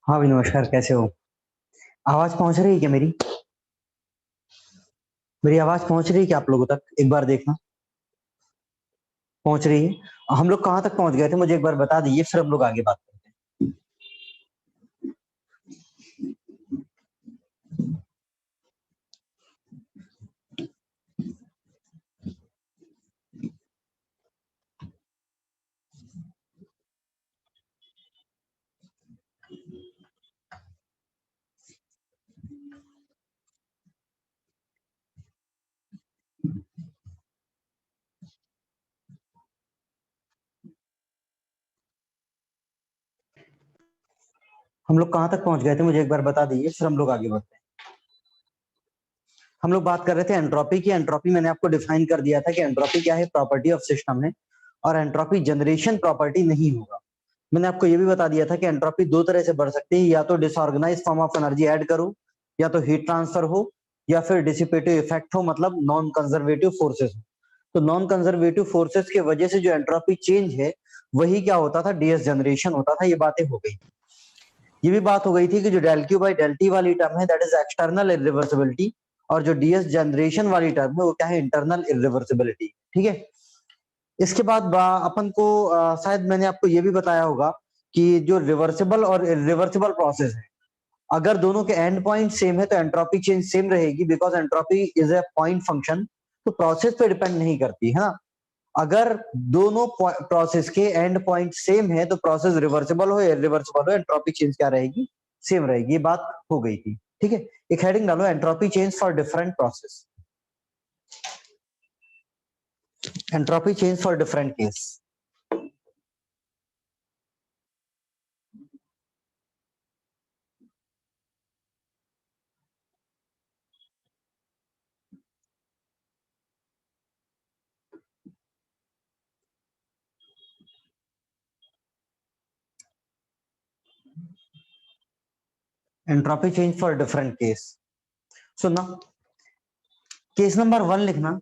हाँ भी नमस्कार, कैसे हो? आवाज पहुंच रही है क्या मेरी? मेरी आवाज पहुंच रही है क्या आप लोगों तक? एक बार देखना। पहुंच रही है। हम लोग कहाँ तक पहुंच गए थे, मुझे एक बार बता दीजिए, फिर हम लोग आगे बात करते हैं। हम लोग कहाँ तक पहुंच गए थे, मुझे एक बार बता दीजिए, फिर हम लोग आगे बढ़ते हैं। हम लोग बात कर रहे थे एंट्रोपी की। एंट्रोपी मैंने आपको डिफाइन कर दिया था कि एंट्रोपी क्या है, प्रॉपर्टी ऑफ सिस्टम है, और एंट्रोपी जनरेशन प्रॉपर्टी नहीं होगा। मैंने आपको ये भी बता दिया था कि एंट्रोपी दो तरह से बढ़ सकती है, या तो disorganise form of energy add करो, या तो हीट ट्रांसफर हो, या फिर डिसिपेटिव इफेक्ट हो, मतलब नॉन कंजर्वेटिव फोर्सेस हो। तो नॉन कंजर्वेटिव फोर्सेस की वजह से जो एंट्रोपी चेंज है वही क्या होता था, डीएस जनरेशन होता था। ये बातें हो गई। ये भी बात हो गई थी कि जो del Q by del T वाली टर्म है दैट इज एक्सटर्नल इरिवर्सिबिलिटी, और जो डीएस जनरेशन वाली टर्म है वो क्या है, इंटरनल इरिवर्सिबिलिटी। ठीक है। इसके बाद अपन को शायद मैंने आपको ये भी बताया होगा कि जो रिवर्सिबल और इरिवर्सिबल प्रोसेस है, अगर दोनों के एंड पॉइंट सेम है तो एंट्रोपी चेंज सेम रहेगी, because entropy is a point function. तो प्रोसेस पे डिपेंड नहीं करती है ना। अगर दोनों प्रोसेस के एंड पॉइंट सेम है तो प्रोसेस रिवर्सिबल हो या इरिवर्सिबल हो, एंट्रोपी चेंज क्या रहेगी, सेम रहेगी। ये बात हो गई थी। ठीक है। एक हेडिंग डालो, entropy change for different process. Entropy change for different case. Entropy change for different case. सुनना, केस नंबर 1 लिखना।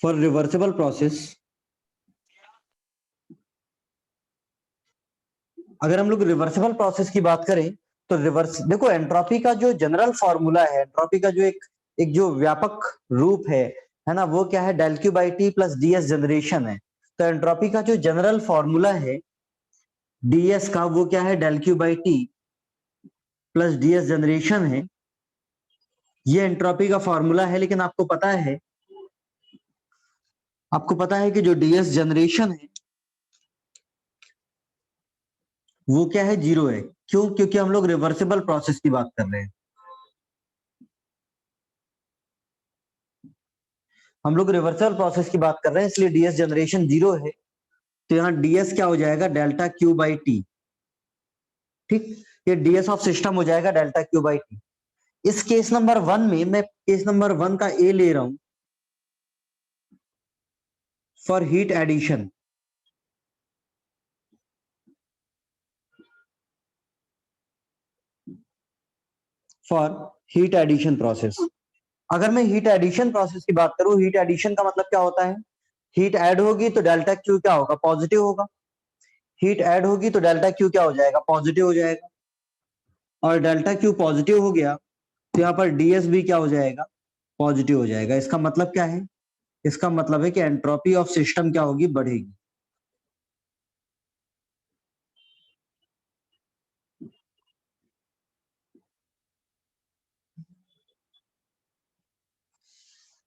फॉर रिवर्सिबल प्रोसेस, अगर हम लोग रिवर्सिबल प्रोसेस की बात करें तो रिवर्स देखो, एंट्रोपी का जो जनरल फॉर्मूला है, एंट्रोपी का जो एक एक जो व्यापक रूप है ना, वो क्या है, del Q by T plus DS generation है। तो एंट्रोपी का जो जनरल फॉर्मूला है डीएस का, वो क्या है, del Q by T plus DS generation है। ये एंट्रोपी का फॉर्मूला है, लेकिन आपको पता है कि जो डीएस जनरेशन है वो क्या है, जीरो है। क्यों? क्योंकि हम लोग रिवर्सिबल प्रोसेस की बात कर रहे हैं। हम लोग रिवर्सल प्रोसेस की बात कर रहे हैं, इसलिए डीएस जनरेशन जीरो है। तो यहाँ डीएस क्या हो जाएगा, डेल्टा क्यू बाई टी। ठीक, ये डीएस ऑफ सिस्टम हो जाएगा डेल्टा क्यू बाई टी। इस केस नंबर 1 में मैं केस नंबर 1 का ए ले रहा हूं, for heat addition. For heat addition process, अगर मैं हीट एडिशन प्रोसेस की बात करूं, हीट एडिशन का मतलब क्या होता है, हीट ऐड होगी तो डेल्टा क्यू क्या होगा, पॉजिटिव होगा। हीट ऐड होगी तो डेल्टा क्यू क्या हो जाएगा, पॉजिटिव हो जाएगा। और डेल्टा क्यू पॉजिटिव हो गया तो यहाँ पर डीएस भी क्या हो जाएगा, पॉजिटिव हो जाएगा। इसका मतलब क्या है, इसका मतलब है कि एंट्रोपी ऑफ सिस्टम क्या होगी, बढ़ेगी।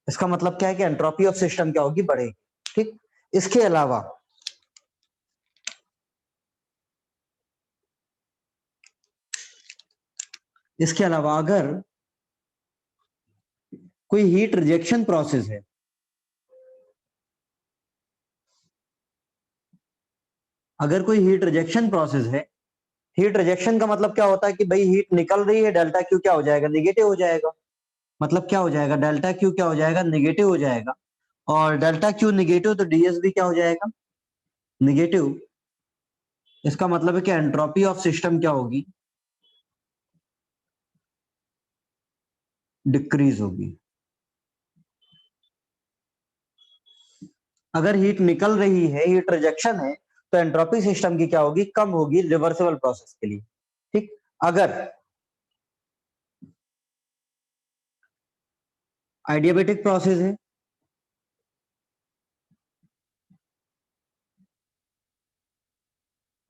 इसका मतलब क्या है कि एंट्रोपी ऑफ सिस्टम क्या होगी, बढ़ेगी। ठीक, इसके अलावा अगर कोई हीट रिजेक्शन प्रोसेस है, अगर कोई हीट रिजेक्शन प्रोसेस है, हीट रिजेक्शन का मतलब क्या होता है कि भाई हीट निकल रही है, डेल्टा क्यू क्या हो जाएगा, निगेटिव हो जाएगा। मतलब क्या हो जाएगा, डेल्टा क्यू क्या हो जाएगा, निगेटिव हो जाएगा। और डेल्टा क्यू निगेटिव तो डीएस भी क्या हो जाएगा, निगेटिव। इसका मतलब है कि एंट्रोपी ऑफ सिस्टम क्या होगी, डिक्रीज होगी। अगर हीट निकल रही है, हीट रिजेक्शन है, तो एंट्रोपी सिस्टम की क्या होगी, कम होगी रिवर्सिबल प्रोसेस के लिए। ठीक, अगर आइडियाबैटिक प्रोसेस है,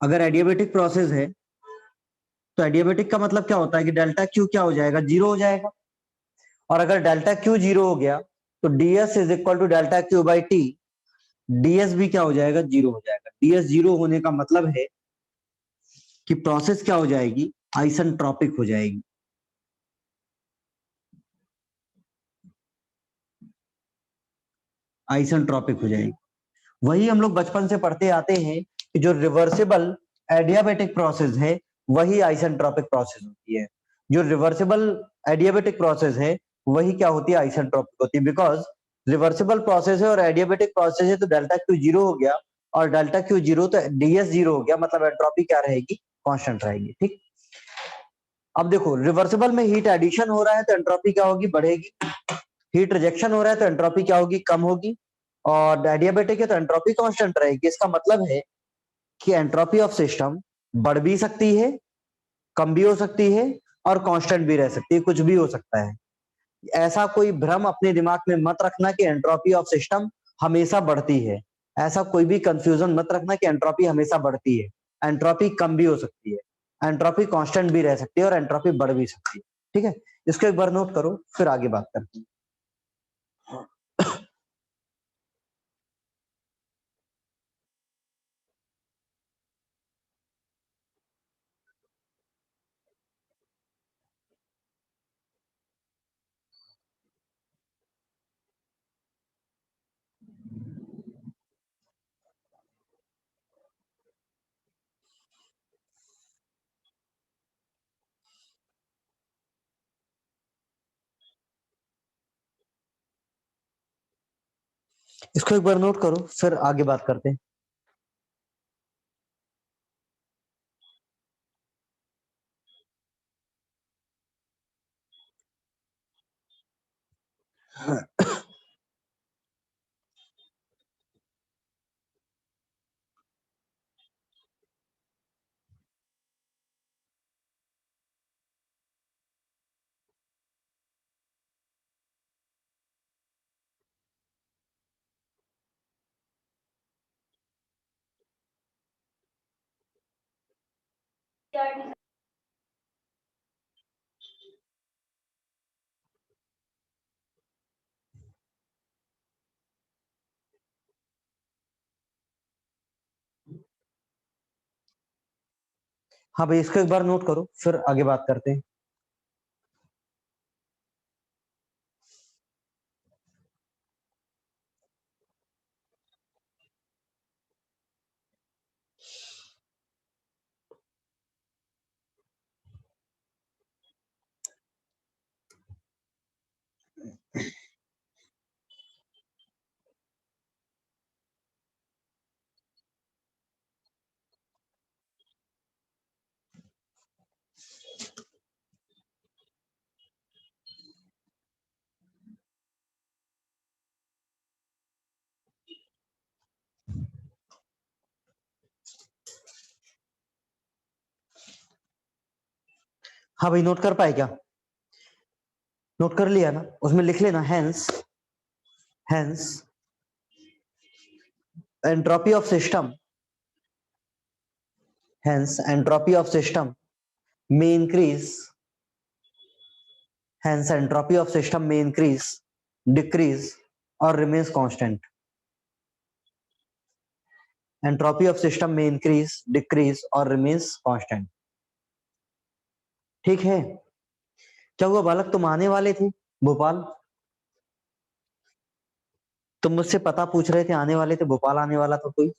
अगर एडियाबेटिक प्रोसेस है तो एडियाबेटिक का मतलब क्या होता है कि डेल्टा क्यू क्या हो जाएगा, जीरो हो जाएगा। और अगर डेल्टा क्यू जीरो हो गया तो DS is equal to delta Q by T, DS भी क्या हो जाएगा, जीरो हो जाएगा। डीएस जीरो होने का मतलब है कि प्रोसेस क्या हो जाएगी, आइसेंट्रोपिक हो जाएगी। आइसेंट्रोपिक हो जाएगी। वही हम लोग बचपन से पढ़ते आते हैं कि जो रिवर्सिबल एडियाबेटिक प्रोसेस है वही आइसेंट्रोपिक प्रोसेस होती है। जो रिवर्सिबल एडियाबेटिक प्रोसेस है वही क्या होती है, आइसेंट्रोपिक होती है। बिकॉज रिवर्सिबल प्रोसेस है और एडियाबेटिक प्रोसेस है, तो डेल्टा क्यू जीरो हो गया, और डेल्टा क्यू जीरो तो डीएस जीरो हो गया, मतलब एंट्रोपी क्या रहेगी, कांस्टेंट रहेगी। ठीक, अब देखो, रिवर्सिबल में हीट एडिशन हो रहा है तो एंट्रोपी क्या होगी, बढ़ेगी। हीट रिजेक्शन हो रहा है तो एंट्रोपी क्या होगी, कम होगी। और एडियाबेटिक है तो एंट्रोपी कांस्टेंट रहेगी। इसका मतलब है कि एंट्रोपी ऑफ सिस्टम बढ़ भी सकती है, कम भी हो सकती है, और कांस्टेंट भी रह सकती है, कुछ भी हो सकता है। ऐसा कोई भ्रम अपने दिमाग में मत रखना कि एंट्रोपी ऑफ सिस्टम हमेशा बढ़ती है। ऐसा कोई भी कंफ्यूजन मत रखना कि एंट्रोपी हमेशा बढ़ती है। एंट्रोपी कम भी हो सकती है, एंट्रोपी कांस्टेंट भी रह सकती है, और एंट्रोपी बढ़ भी सकती है। ठीक है, इसको एक बार नोट करो, फिर आगे बात करते हैं। इसको एक बार नोट करो, फिर आगे बात करते हैं। हाँ भाई, इसको एक बार नोट करो, फिर आगे बात करते हैं। हाँ भाई, नोट कर पाए क्या? नोट कर लिया ना? उसमें लिख लेना hence, hence entropy of system, hence entropy of system may increase, hence entropy of system may increase, decrease or remains constant. Entropy of system may increase, decrease or remains constant. ठीक है? क्या हुआ बालक, तुम आने वाले थे भोपाल? तुम मुझसे पता पूछ रहे थे, आने वाले थे, भोपाल आने वाला था कोई?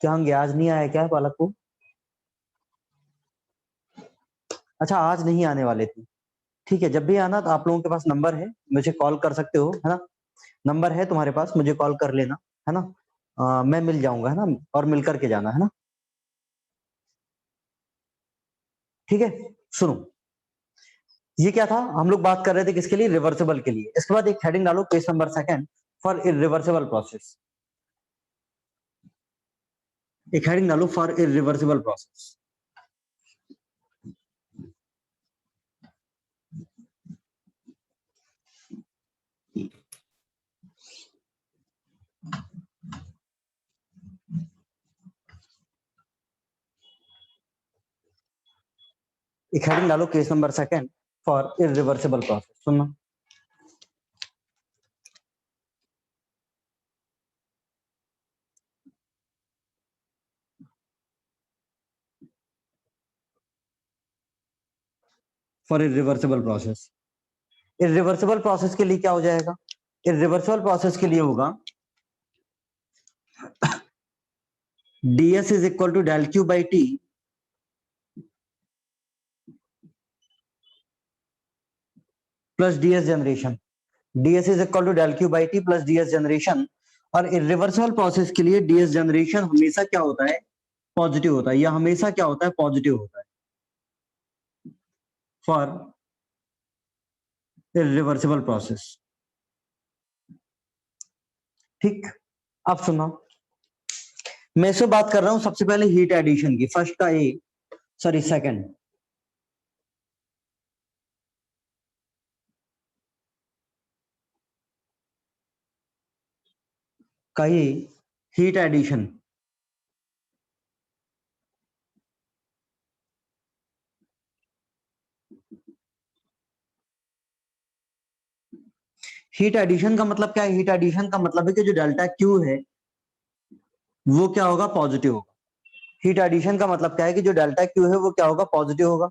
क्या हम आज नहीं आया क्या बालक को? अच्छा, आज नहीं आने वाले थे। ठीक है, जब भी आना तो आप लोगों के पास नंबर है, मुझे कॉल कर सकते हो, है ना? नंबर है तुम्हारे पास, मुझे कॉल कर लेना, है ना? मैं मिल जाऊंगा, है ना? और मिल करके जाना, है ना? ठीक है, सुनो, ये क्या था? हम लोग बात कर रहे थे किसके लिए? रिवर्सिबल के लिए। इसके बाद एक हेडिंग डालो, case number second for irreversible process. एक हेडिंग डालो, फॉर इरिवर्सिबल प्रोसेस। एक हेडिंग डालो, case number second for irreversible process. सुनना, for irreversible process. Irreversible process के लिए क्या हो जाएगा? इरिवर्सिबल प्रोसेस के लिए होगा ds is equal to del Q by T plus ds generation. ds is equal to del Q by T plus ds generation. और इरिवर्सिबल प्रोसेस के लिए ds जनरेशन हमेशा क्या होता है? पॉजिटिव होता है। या हमेशा क्या होता है? पॉजिटिव होता है फॉर इरिवर्सिबल प्रोसेस। ठीक, अब सुनो, मैं इससे बात कर रहा हूं सबसे पहले हीट एडिशन की, फर्स्ट का ए, सॉरी सेकंड का ए, हीट एडिशन। हीट एडिशन का मतलब क्या है? हीट एडिशन का मतलब है कि जो डेल्टा क्यू है वो क्या होगा? पॉजिटिव होगा। हीट एडिशन का मतलब क्या है? कि जो डेल्टा क्यू है वो क्या होगा? पॉजिटिव होगा।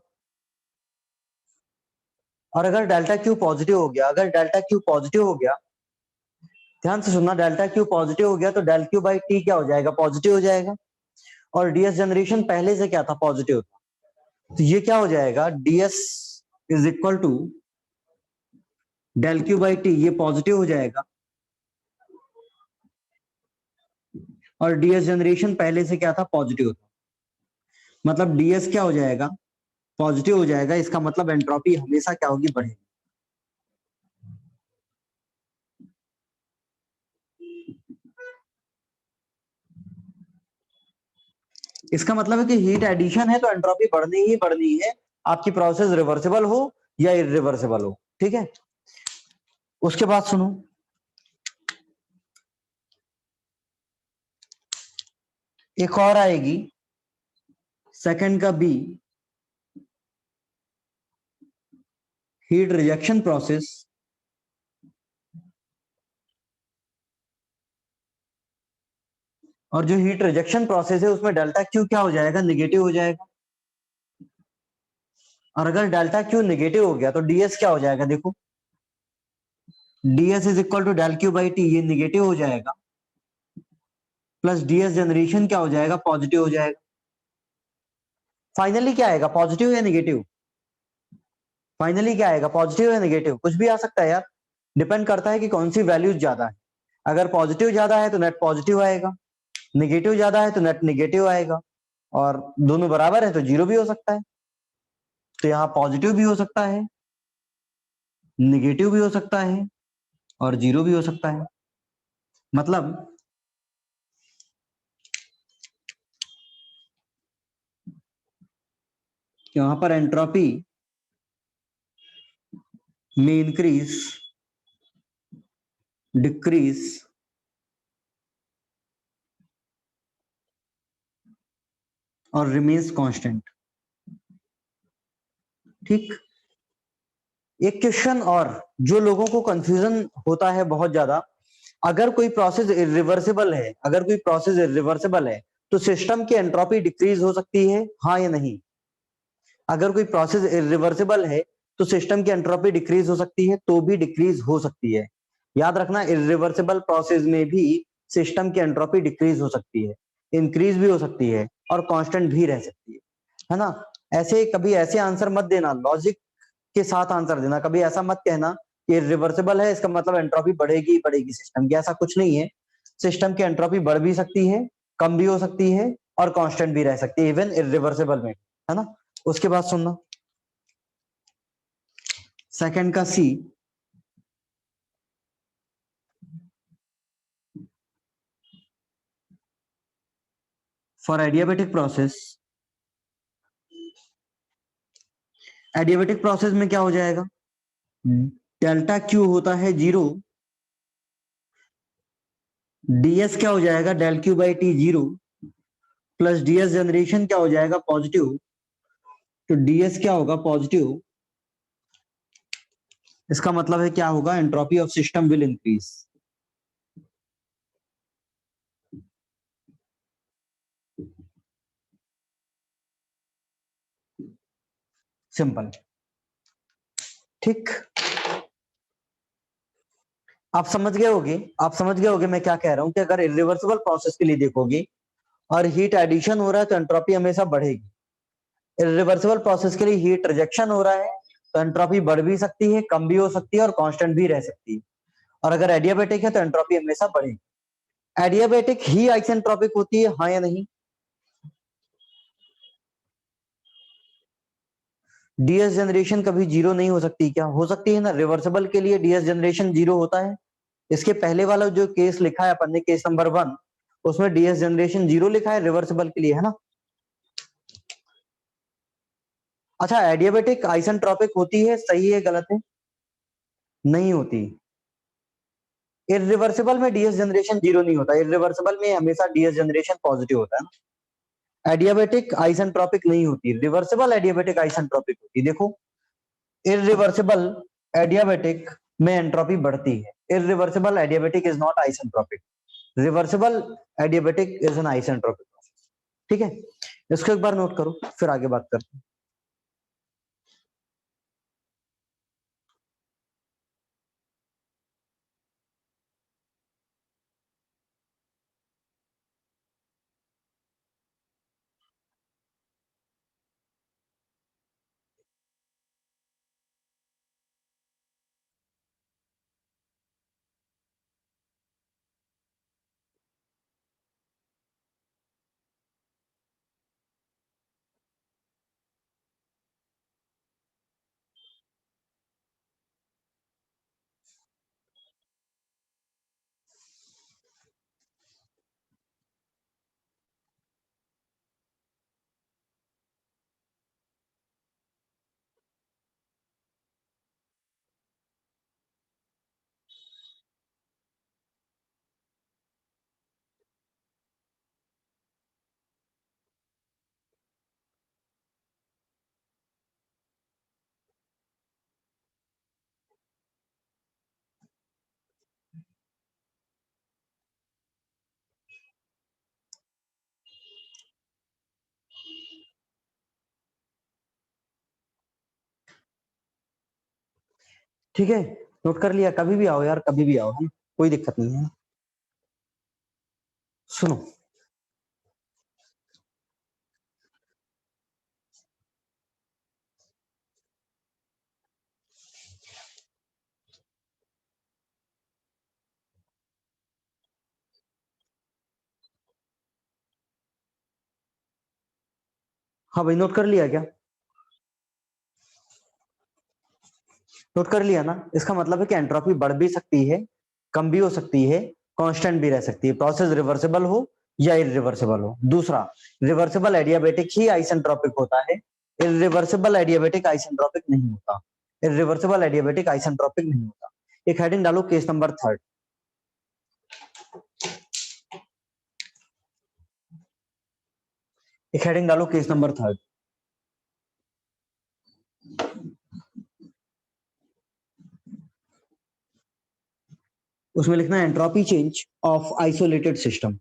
और अगर डेल्टा क्यू पॉजिटिव हो गया, अगर डेल्टा क्यू पॉजिटिव हो गया, ध्यान से सुनना, डेल्टा क्यू पॉजिटिव हो गया तो डेल क्यू बाई टी क्या हो जाएगा? पॉजिटिव हो जाएगा। और डीएस जनरेशन पहले से क्या था? पॉजिटिव था। तो ये क्या हो जाएगा? DS is equal to del Q by T, ये पॉजिटिव हो जाएगा। और डीएस जनरेशन पहले से क्या था? पॉजिटिव था। मतलब डीएस क्या हो जाएगा? पॉजिटिव हो जाएगा, इसका मतलब एंट्रोपी हमेशा क्या होगी, बढ़ेगी। इसका मतलब है कि हीट एडिशन है तो एंट्रोपी बढ़नी ही बढ़नी है, आपकी प्रोसेस रिवर्सिबल हो या इरिवर्सिबल हो, ठीक है। उसके बाद सुनो, एक और आएगी सेकंड का बी, हीट रिजेक्शन प्रोसेस। और जो हीट रिजेक्शन प्रोसेस है उसमें डेल्टा क्यू क्या हो जाएगा, निगेटिव हो जाएगा। और अगर डेल्टा क्यू निगेटिव हो गया तो डीएस क्या हो जाएगा, देखो DS is equal to del Q by T, ये निगेटिव हो जाएगा, प्लस डीएस जनरेशन क्या हो जाएगा, पॉजिटिव हो जाएगा। फाइनली क्या आएगा, पॉजिटिव या निगेटिव, फाइनली क्या आएगा, पॉजिटिव या नेगेटिव, कुछ भी आ सकता है यार, डिपेंड करता है कि कौन सी वैल्यू ज्यादा है। अगर पॉजिटिव ज्यादा है तो नेट पॉजिटिव आएगा, निगेटिव ज्यादा है तो नेट निगेटिव आएगा, और दोनों बराबर है तो जीरो भी हो सकता है। तो यहाँ पॉजिटिव भी हो सकता है, निगेटिव भी हो सकता है, और जीरो भी हो सकता है। मतलब यहाँ पर एंट्रोपी में इंक्रीज, डिक्रीज और रिमेन्स कांस्टेंट, ठीक। एक क्वेश्चन और जो लोगों को कंफ्यूजन होता है बहुत ज्यादा, अगर कोई प्रोसेस इरिवर्सिबल है, अगर कोई प्रोसेस इरिवर्सिबल है तो सिस्टम की एंट्रोपी डिक्रीज हो सकती है, हाँ या नहीं। अगर कोई प्रोसेस इरिवर्सिबल है तो सिस्टम की एंट्रोपी डिक्रीज हो सकती है, तो भी डिक्रीज हो सकती है। याद रखना, इरिवर्सिबल प्रोसेस में भी सिस्टम की एंट्रोपी डिक्रीज हो सकती है, इंक्रीज भी हो सकती है, और कांस्टेंट भी रह सकती है ना। ऐसे कभी ऐसे आंसर मत देना, लॉजिक के साथ आंसर देना, कभी ऐसा मत कहना कि रिवर्सिबल है इसका मतलब एंट्रोपी बढ़ेगी ही बढ़ेगी सिस्टम की, ऐसा कुछ नहीं है। सिस्टम की एंट्रोपी बढ़ भी सकती है, कम भी हो सकती है, और कांस्टेंट भी रह सकती है, इवन इरिवर्सिबल में, है ना। उसके बाद सुनना, सेकंड का C, for adiabatic process. Adiabatic process में क्या हो जाएगा, डेल्टा क्यू होता है जीरो, डीएस क्या हो जाएगा, del Q by T zero, plus DS generation क्या हो जाएगा, पॉजिटिव, तो डीएस क्या होगा, पॉजिटिव। इसका मतलब है क्या होगा, entropy of system will increase. Simple, ठीक। आप समझ गए होगे, आप समझ गए होगे मैं क्या कह रहा हूं, कि अगर इरिवर्सिबल प्रोसेस के लिए देखोगे और हीट एडिशन हो रहा है तो एंट्रोपी हमेशा बढ़ेगी। इरिवर्सिबल प्रोसेस के लिए हीट रिजेक्शन हो रहा है तो एंट्रोपी बढ़ भी सकती है, कम भी हो सकती है, और कांस्टेंट भी रह सकती है। और अगर एडियाबेटिक है तो एंट्रोपी हमेशा बढ़ेगी। एडियाबेटिक ही आइसेंट्रोपिक होती है, हाँ या नहीं। डीएस जनरेशन कभी जीरो नहीं हो सकती, क्या हो सकती है ना, रिवर्सिबल के लिए डीएस जनरेशन जीरो होता है। इसके पहले वाला जो केस लिखा है अपन ने, केस नंबर 1, उसमें डीएस जनरेशन जीरो लिखा है रिवर्सिबल के लिए, है ना। अच्छा, एडियाबेटिक आइसेंट्रोपिक होती है, सही है गलत है, नहीं होती। इरिवर्सिबल में डीएस जनरेशन जीरो नहीं होता, इरिवर्सिबल में हमेशा डीएस जनरेशन पॉजिटिव होता है ना। एडियाबेटिक आइसेंट्रोपिक नहीं होती, रिवर्सिबल एडियाबेटिक आइसेंट्रोपिक होती, देखो। इरिवर्सिबल एडियाबेटिक में एंट्रोपी बढ़ती है, irreversible adiabatic is not isentropic, reversible adiabatic is an isentropic process, ठीक है। इसको एक बार नोट करो, फिर आगे बात करते हैं। ठीक है, नोट कर लिया? कभी भी आओ यार, कभी भी आओ, है ना, कोई दिक्कत नहीं है। सुनो, हाँ भाई, नोट कर लिया क्या? नोट कर लिया ना? इसका मतलब है कि एंट्रोपी बढ़ भी सकती है, कम भी हो सकती है, कांस्टेंट भी रह सकती है, प्रोसेस रिवर्सिबल हो या इरिवर्सिबल हो। दूसरा, रिवर्सिबल एडियाबेटिक ही आइसेंट्रोपिक होता है, इरिवर्सिबल एडियाबेटिक आइसेंट्रोपिक नहीं होता। इरिवर्सिबल एडियाबेटिक आइसेंट्रोपिक नहीं होता। एक हेडिंग डालो, केस नंबर थर्ड। एक हेडिंग डालो, केस नंबर थर्ड। उसमें लिखना है entropy change of isolated system.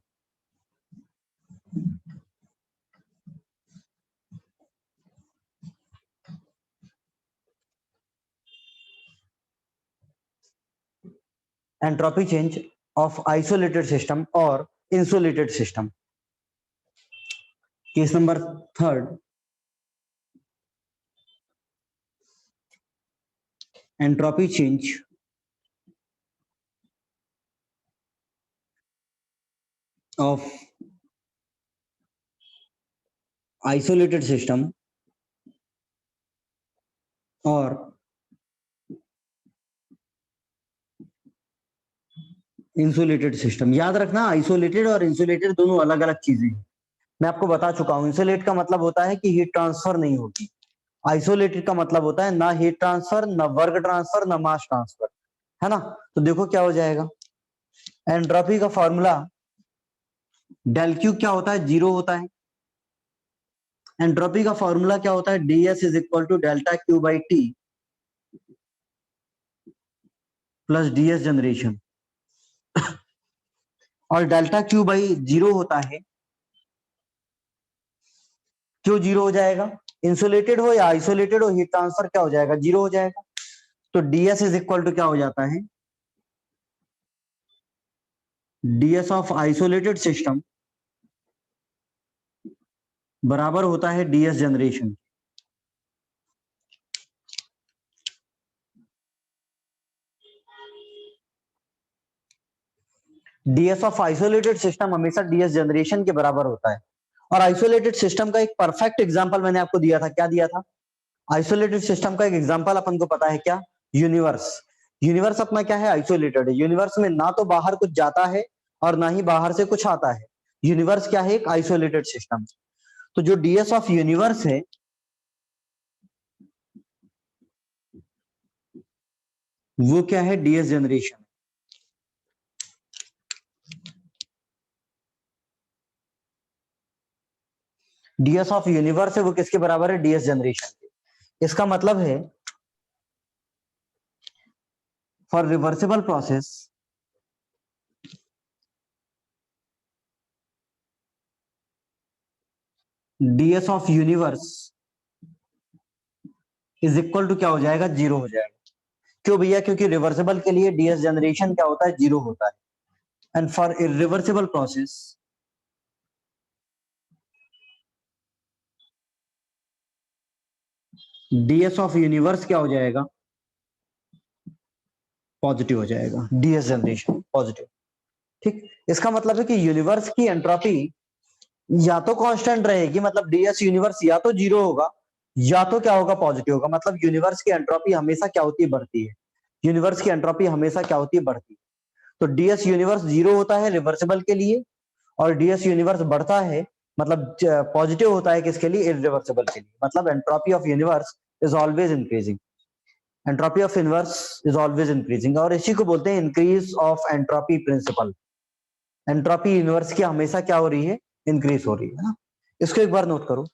Entropy change of isolated system और insulated system. Case number third, entropy change of isolated system और इंसुलेटेड सिस्टम। याद रखना, आइसोलेटेड और इंसुलेटेड दोनों अलग अलग चीजें हैं। मैं आपको बता चुका हूं, इंसुलेट का मतलब होता है कि हीट ट्रांसफर नहीं होगी, आइसोलेटेड का मतलब होता है ना हीट ट्रांसफर, ना वर्क ट्रांसफर, ना मास ट्रांसफर, है ना। तो देखो क्या हो जाएगा, एंट्रोपी का फॉर्मूला डेल क्यू क्या होता है, जीरो होता है। एंट्रोपी का फॉर्मूला क्या होता है, D S is equal to delta Q by T plus D S generation. और डेल्टा क्यू बाई जीरो होता है, क्यों जीरो हो जाएगा? इंसुलेटेड हो या आइसोलेटेड हो, हीट ट्रांसफर क्या हो जाएगा, जीरो हो जाएगा। तो डीएस इज इक्वल टू क्या हो जाता है, डीएस ऑफ आइसोलेटेड सिस्टम बराबर होता है DS generation. DS of isolated system हमेशा डीएस जनरेशन के बराबर होता है। और आइसोलेटेड सिस्टम का एक परफेक्ट एग्जांपल मैंने आपको दिया था, क्या दिया था? आइसोलेटेड सिस्टम का एक एग्जांपल अपन को पता है क्या, यूनिवर्स। यूनिवर्स अपना क्या है, आइसोलेटेड है। यूनिवर्स में ना तो बाहर कुछ जाता है और ना ही बाहर से कुछ आता है। यूनिवर्स क्या है, एक आइसोलेटेड सिस्टम। तो जो डीएस ऑफ यूनिवर्स है वो क्या है, DS generation. DS of universe है वो किसके बराबर है, डीएस जनरेशन के। इसका मतलब है for reversible process DS of universe is equal to क्या हो जाएगा, जीरो हो जाएगा। क्यों भैया? क्योंकि रिवर्सिबल के लिए डीएस जनरेशन क्या होता है, जीरो होता है। And for irreversible process DS of universe क्या हो जाएगा, पॉजिटिव हो जाएगा, डीएस जनरेशन पॉजिटिव। ठीक, इसका मतलब है कि यूनिवर्स की एंट्रोपी या तो कांस्टेंट रहेगी, मतलब डीएस यूनिवर्स या तो जीरो होगा या तो क्या होगा, पॉजिटिव होगा। मतलब यूनिवर्स की एंट्रोपी हमेशा क्या होती है, बढ़ती है। यूनिवर्स की एंट्रोपी हमेशा क्या होती है, बढ़ती है। तो डीएस यूनिवर्स जीरो होता है रिवर्सिबल के लिए, और डीएस यूनिवर्स बढ़ता है, मतलब पॉजिटिव होता है किसके लिए, इरिवर्सिबल के लिए। मतलब entropy of universe is always increasing. Entropy of universe is always increasing, और इसी को बोलते हैं increase of entropy principle. Entropy universe की हमेशा क्या हो रही है, इंक्रीज हो रही है ना। इसको एक बार नोट करो।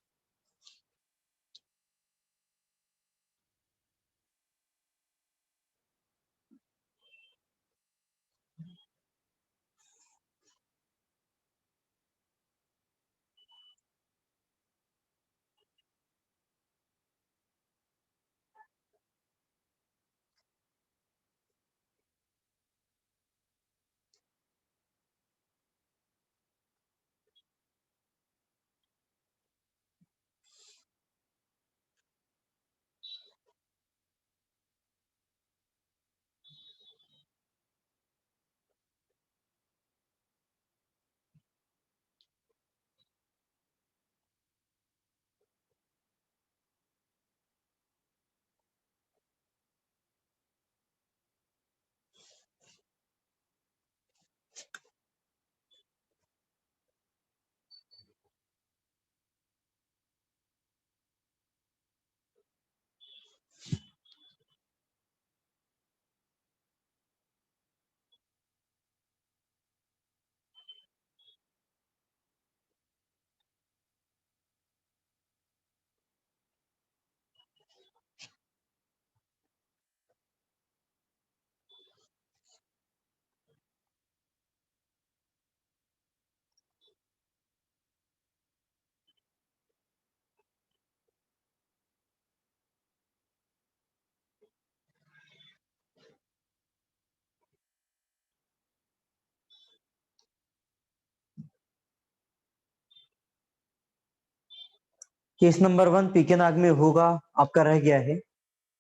केस नंबर 1 पीके नाग में होगा आपका रह गया है।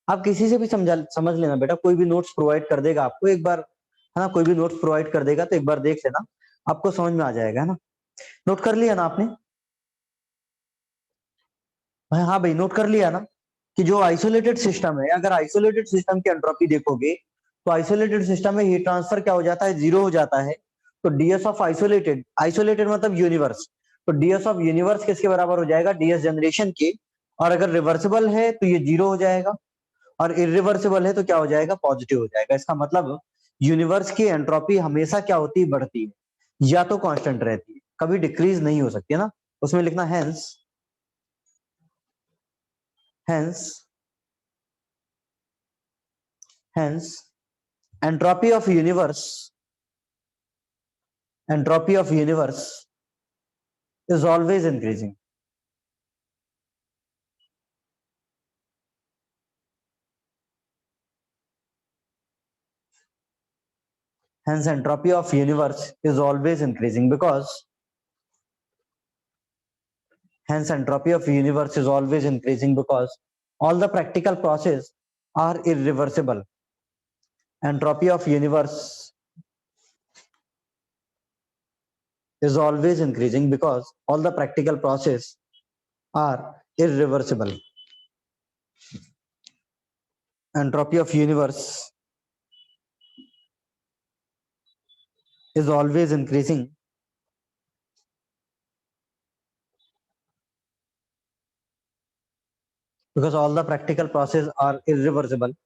आप किसी से भी समझ लेना बेटा, कोई भी नोट्स प्रोवाइड कर देगा आपको एक बार, है ना, कोई भी नोट्स प्रोवाइड कर देगा तो एक बार देख लेना, आपको समझ में आ जाएगा, है ना। नोट कर लिया ना आपने? हाँ भाई, नोट कर लिया ना कि जो आइसोलेटेड सिस्टम है, अगर आइसोलेटेड सिस्टम की एंट्रोपी देखोगे तो आइसोलेटेड सिस्टम में हीट ट्रांसफर क्या हो जाता है, जीरो हो जाता है। तो डीएस ऑफ आइसोलेटेड, आइसोलेटेड मतलब यूनिवर्स, तो डीएस ऑफ यूनिवर्स किसके बराबर हो जाएगा, डीएस जनरेशन के। और अगर रिवर्सिबल है तो ये जीरो हो जाएगा, और इरिवर्सिबल है तो क्या हो जाएगा, पॉजिटिव हो जाएगा। इसका मतलब यूनिवर्स की एंट्रोपी हमेशा क्या होती है, बढ़ती है, या तो कांस्टेंट रहती है, कभी डिक्रीज नहीं हो सकती है ना। उसमें लिखना hence, hence, hence entropy of universe, entropy of universe is always increasing. Hence entropy of universe is always increasing because, hence entropy of universe is always increasing because all the practical process are irreversible. Entropy of universe is always increasing because all the practical process are irreversible. Entropy of universe is always increasing because all the practical process are irreversible.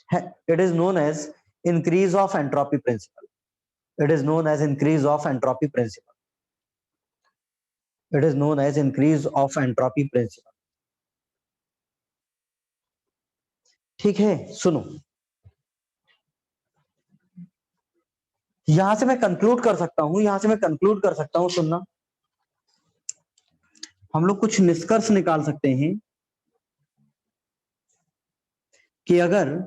It is known as increase of entropy principle. It is known as increase of entropy principle. It is known as increase of entropy principle. ठीक है, सुनो, यहां से मैं conclude कर सकता हूं, यहां से मैं कंक्लूड कर सकता हूं, सुनना, हम लोग कुछ निष्कर्ष निकाल सकते हैं कि अगर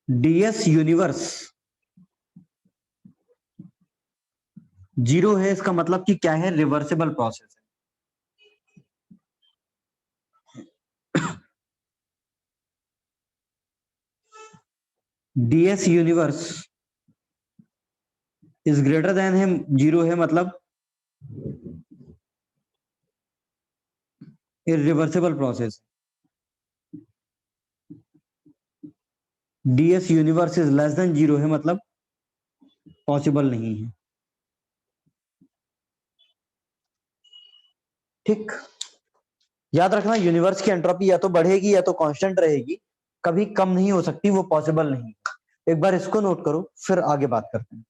डीएस यूनिवर्स जीरो है, इसका मतलब कि क्या है, रिवर्सिबल प्रोसेस है। DS universe is greater than है, जीरो है मतलब irreversible process. DS universe is less than zero है मतलब पॉसिबल नहीं है। ठीक, याद रखना, यूनिवर्स की एंट्रोपी या तो बढ़ेगी या तो कांस्टेंट रहेगी, कभी कम नहीं हो सकती, वो पॉसिबल नहीं। एक बार इसको नोट करो, फिर आगे बात करते हैं।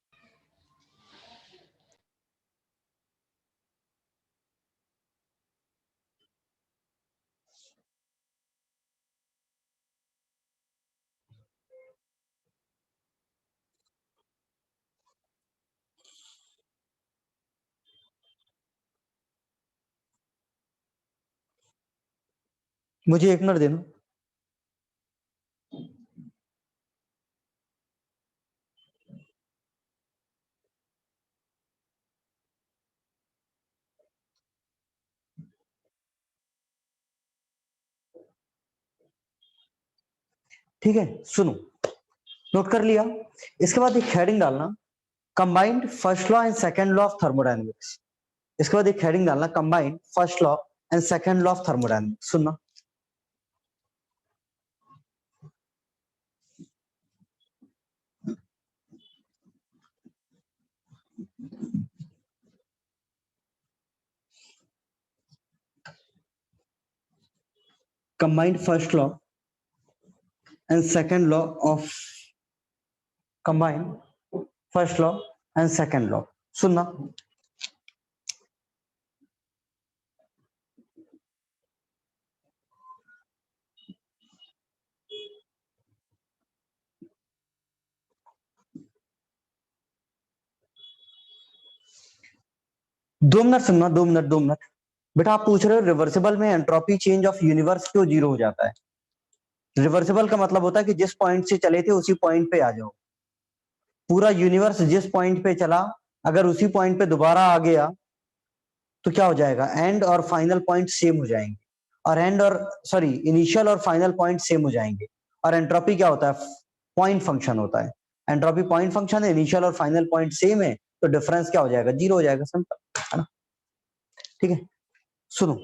मुझे 1 मिनट देना। ठीक है, सुनो, नोट कर लिया। इसके बाद एक हेडिंग डालना, combined first law and second law of thermodynamics. इसके बाद एक हेडिंग डालना, combined first law and second law of thermodynamics. सुनना, combined first law and second law of, combined first law and second law. सुनना, 2 minute सुनना, 2 minute, 2 minute. बेटा आप पूछ रहे हो रिवर्सिबल में एंट्रोपी चेंज ऑफ यूनिवर्स क्यों जीरो हो जाता है। रिवर्सिबल का मतलब होता है कि जिस पॉइंट से चले थे उसी पॉइंट पे आ जाओ। पूरा यूनिवर्स जिस पॉइंट पे चला, अगर उसी पॉइंट पे दोबारा आ गया तो क्या हो जाएगा, एंड और फाइनल पॉइंट सेम हो जाएंगे, और एंड और सॉरी इनिशियल और फाइनल पॉइंट सेम हो जाएंगे। और एंट्रोपी क्या होता है, पॉइंट फंक्शन होता है। एंट्रोपी पॉइंट फंक्शन है, इनिशियल और फाइनल पॉइंट सेम है, तो डिफरेंस क्या हो जाएगा, जीरो हो जाएगा, सिंपल है ना। ठीक है, सुनो,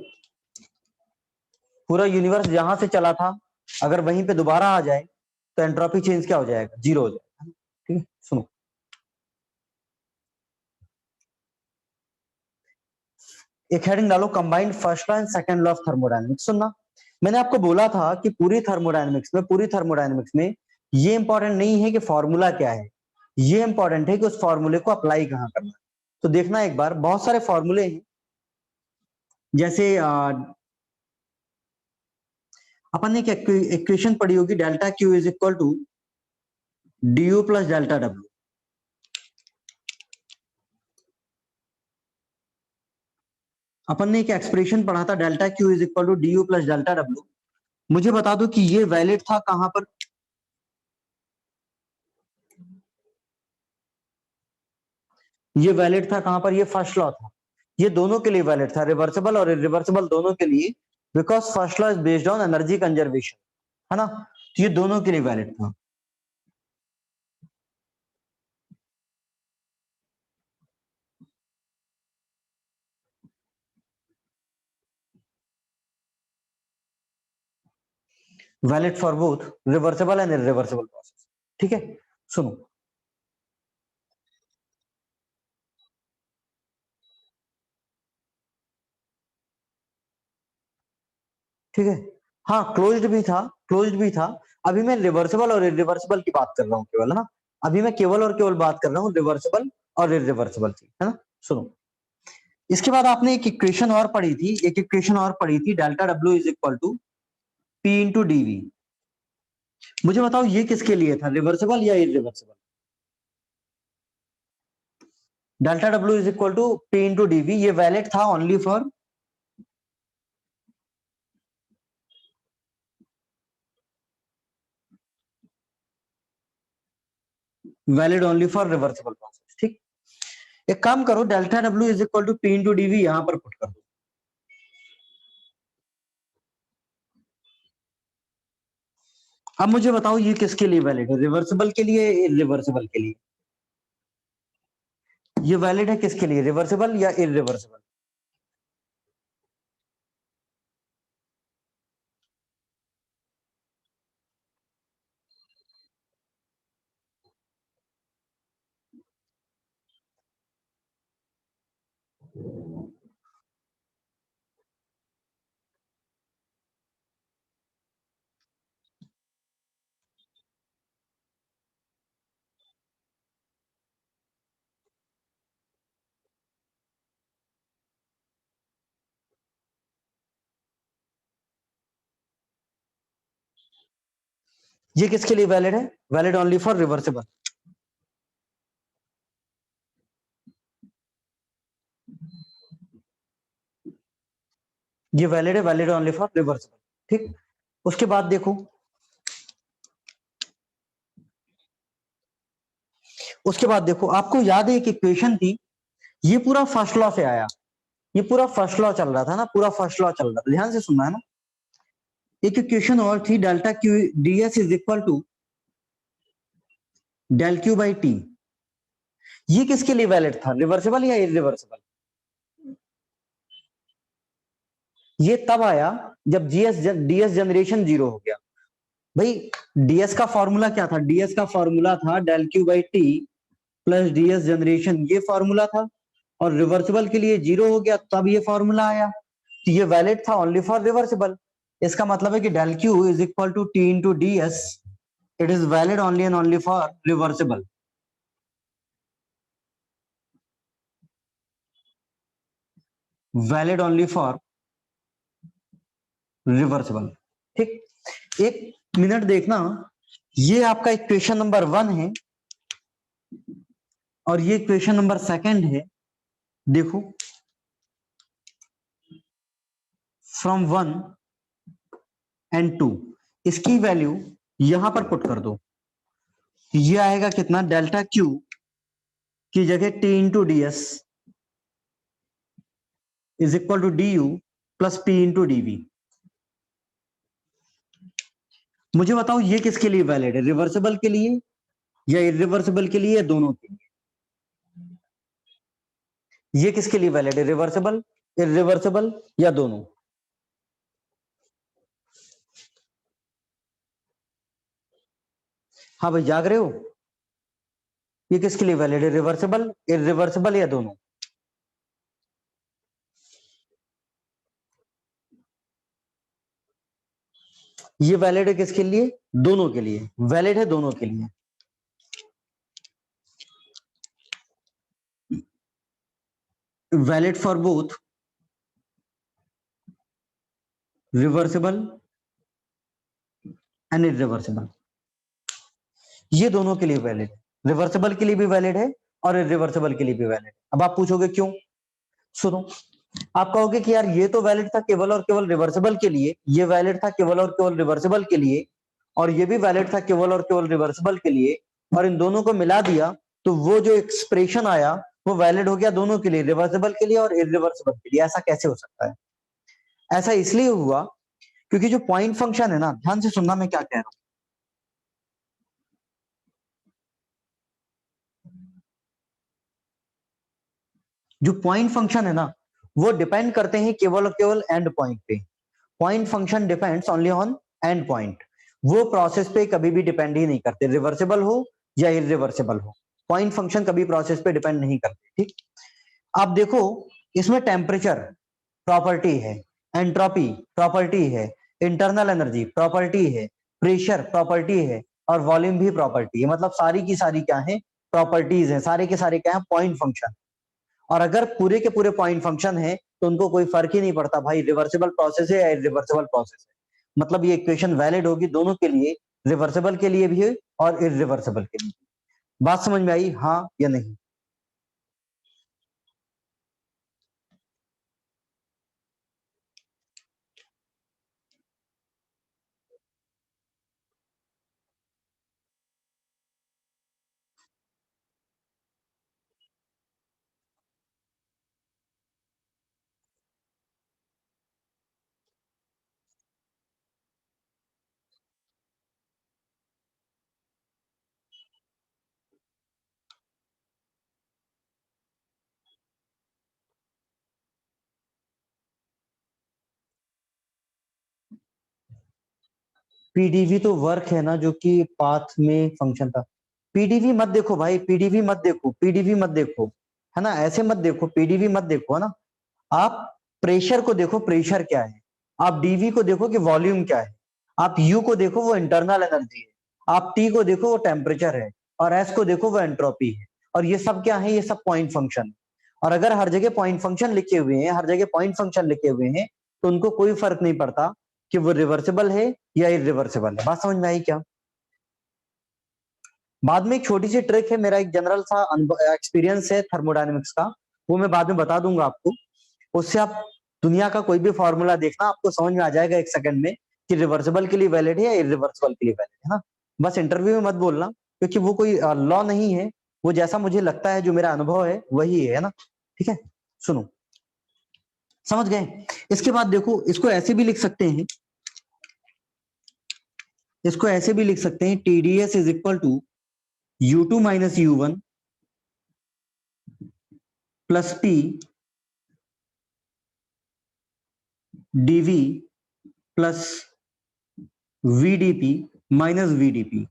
पूरा यूनिवर्स जहां से चला था अगर वहीं पे दोबारा आ जाए तो एंट्रोपी चेंज क्या हो जाएगा, जीरो हो जाएगा। ठीक है, सुनो, एक हेडिंग डालो, combined first law and second law of thermodynamics. सुनना, मैंने आपको बोला था कि पूरी थर्मोडायनेमिक्स में ये इंपॉर्टेंट नहीं है कि फॉर्मूला क्या है, ये इंपॉर्टेंट है कि उस फॉर्मूले को अप्लाई कहां करना है। तो देखना एक बार, बहुत सारे फॉर्मूले हैं, जैसे अपन ने एक इक्वेशन पढ़ी होगी, delta Q is equal to D U plus delta W. अपन ने एक एक्सप्रेशन पढ़ा था, delta Q is equal to D U plus delta W. मुझे बता दो कि ये वैलिड था कहां पर, ये वैलिड था कहां पर, ये फर्स्ट लॉ था, ये दोनों के लिए वैलिड था, रिवर्सिबल और इरिवर्सिबल दोनों के लिए, because first law is based on energy conservation, है ना। तो ये दोनों के लिए वैलिड था। Valid for both reversible and irreversible process. ठीक है, सुनो, ठीक है, हाँ क्लोज्ड भी था, क्लोज्ड भी था। अभी मैं रिवर्सिबल और इरिवर्सिबल की बात कर रहा हूँ केवल, है ना। अभी मैं केवल और केवल बात कर रहा हूँ रिवर्सिबल और इरिवर्सिबल की, है ना। सुनो, इसके बाद आपने एक इक्वेशन और पढ़ी थी, एक इक्वेशन और पढ़ी थी, delta W is equal to P into DV. मुझे बताओ ये किसके लिए था, रिवर्सिबल या irreversible. Delta W is equal to P into DV, ये वैलिड था only for, valid only for reversible process. ठीक, एक काम करो, delta W is equal to P into DV यहां पर पुट कर दो। अब मुझे बताओ ये किसके लिए वैलिड है, रिवर्सिबल के लिए, इरिवर्सिबल के लिए। ये वैलिड है किसके लिए, रिवर्सिबल या इरिवर्सिबल। ये किसके लिए वैलिड है, वैलिड ओनली फॉर रिवर्सिबल। ये वैलिड है, वैलिड ओनली फॉर रिवर्सिबल। ठीक, उसके बाद देखो, उसके बाद देखो, आपको याद है एक इक्वेशन थी, ये पूरा फर्स्ट लॉ से आया, ये पूरा फर्स्ट लॉ चल रहा था ना, पूरा फर्स्ट लॉ चल रहा था, ध्यान से सुनना है ना। एक इक्वेशन और थी, delta Q D S is equal to del Q by T. ये किसके लिए वैलिड था, रिवर्सिबल या इरिवर्सिबल। ये तब आया जब डीएस जनरेशन जीरो हो गया। भाई डीएस का फॉर्मूला क्या था, डीएस का फॉर्मूला था del Q by T plus DS generation, ये फॉर्मूला था। और रिवर्सिबल के लिए जीरो हो गया तब ये फॉर्मूला आया, तो ये वैलिड था ओनली फॉर रिवर्सिबल। इसका मतलब है कि del Q is equal to T into D S, it is valid only and only for reversible. Valid only for reversible. ठीक, एक मिनट देखना, ये आपका इक्वेशन नंबर 1 है और ये इक्वेशन नंबर 2 है। देखो, फ्रॉम 1 एंड 2, इसकी वैल्यू यहां पर पुट कर दो, ये आएगा कितना, डेल्टा क्यू की जगह T into D S is equal to D U plus P into DV. मुझे बताओ ये किसके लिए वैलिड है, रिवर्सिबल के लिए या इरिवर्सिबल के लिए या दोनों के लिए? ये किसके लिए वैलिड है, रिवर्सिबल, इरिवर्सिबल या दोनों? हाँ भाई जाग रहे हो? ये किसके लिए वैलिड है, रिवर्सिबल, इरिवर्सिबल या दोनों? ये वैलिड है किसके लिए, दोनों के लिए, वैलिड है दोनों के लिए। Valid for both reversible and irreversible. ये दोनों के लिए वैलिड है, रिवर्सिबल के लिए भी वैलिड है और इरिवर्सिबल के लिए भी वैलिड है। अब आप पूछोगे क्यों? सुनो, आप कहोगे कि यार ये तो वैलिड था केवल और केवल रिवर्सिबल के लिए, ये वैलिड था केवल और केवल रिवर्सिबल के लिए, और ये भी वैलिड था केवल और केवल रिवर्सिबल के लिए, और इन दोनों को मिला दिया तो वो जो एक्सप्रेशन आया वो वैलिड हो गया दोनों के लिए, रिवर्सिबल के लिए और इरिवर्सिबल के लिए। ऐसा कैसे हो सकता है? ऐसा इसलिए हुआ क्योंकि जो पॉइंट फंक्शन है ना, ध्यान से सुनना मैं क्या कह रहा हूं। जो पॉइंट फंक्शन है ना, वो डिपेंड करते हैं केवल और केवल एंड पॉइंट पे। Point function depends only on and point. वो प्रोसेस पे कभी भी डिपेंड ही नहीं करते, रिवर्सिबल हो या इरिवर्सिबल हो। पॉइंट फंक्शन कभी प्रोसेस पे डिपेंड नहीं करते। ठीक, आप देखो, इसमें टेम्परेचर प्रॉपर्टी है, एंट्रोपी प्रॉपर्टी है, इंटरनल एनर्जी प्रॉपर्टी है, प्रेशर प्रॉपर्टी है, और वॉल्यूम भी प्रॉपर्टी है। मतलब सारी की सारी क्या है, प्रॉपर्टीज है, सारे के सारे क्या है, पॉइंट फंक्शन। और अगर पूरे के पूरे पॉइंट फंक्शन है तो उनको कोई फर्क ही नहीं पड़ता भाई रिवर्सिबल प्रोसेस है या इरिवर्सिबल प्रोसेस है। मतलब ये इक्वेशन वैलिड होगी दोनों के लिए, रिवर्सिबल के लिए भी और इरिवर्सिबल के लिए। बात समझ में आई, हाँ या नहीं? पीडीवी तो वर्क है ना, जो कि पाथ में फंक्शन था। पीडीवी मत देखो भाई, पीडीवी मत देखो, पीडीवी मत देखो, है ना, ऐसे मत देखो, पीडीवी मत देखो, है ना। आप प्रेशर को देखो, प्रेशर क्या है। आप डीवी को देखो कि वॉल्यूम क्या है। आप यू को देखो, वो इंटरनल एनर्जी है। आप टी को देखो, वो टेम्परेचर है। और एस को देखो, वो एंट्रोपी है। और ये सब क्या है, ये सब पॉइंट फंक्शन। और अगर हर जगह पॉइंट फंक्शन लिखे हुए हैं, हर जगह पॉइंट फंक्शन लिखे हुए हैं, तो उनको कोई फर्क नहीं पड़ता कि वो रिवर्सिबल है या इरिवर्सिबल है। बात समझ में आई क्या? बाद में एक छोटी सी ट्रिक है, मेरा एक जनरल सा एक्सपीरियंस है थर्मोडायनेमिक्स का, वो मैं बाद में बता दूंगा आपको। उससे आप दुनिया का कोई भी फॉर्मूला देखना, आपको समझ में आ जाएगा एक सेकंड में कि रिवर्सिबल के लिए वैलिड है या इरिवर्सिबल के लिए वैलिड है ना। बस इंटरव्यू में मत बोलना, क्योंकि वो कोई लॉ नहीं है। वो जैसा मुझे लगता है, जो मेरा अनुभव है वही है ना। ठीक है, सुनो, समझ गए? इसके बाद देखो, इसको ऐसे भी लिख सकते हैं, इसको ऐसे भी लिख सकते हैं, TDS is equal to U two minus U one plus T DV plus VDP minus VDP.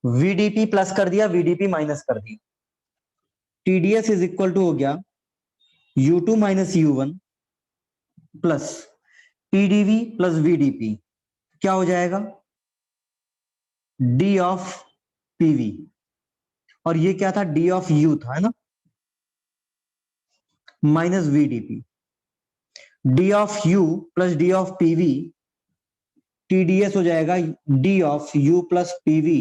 VDP plus कर दिया, वीडीपी माइनस कर दिया। टीडीएस इज इक्वल टू हो गया U two minus U one plus TDV plus VDP. क्या हो जाएगा, D of PV. और ये क्या था, डी ऑफ यू था, है ना, minus VDP. D of U plus D of PV, TDS हो जाएगा D of U plus PV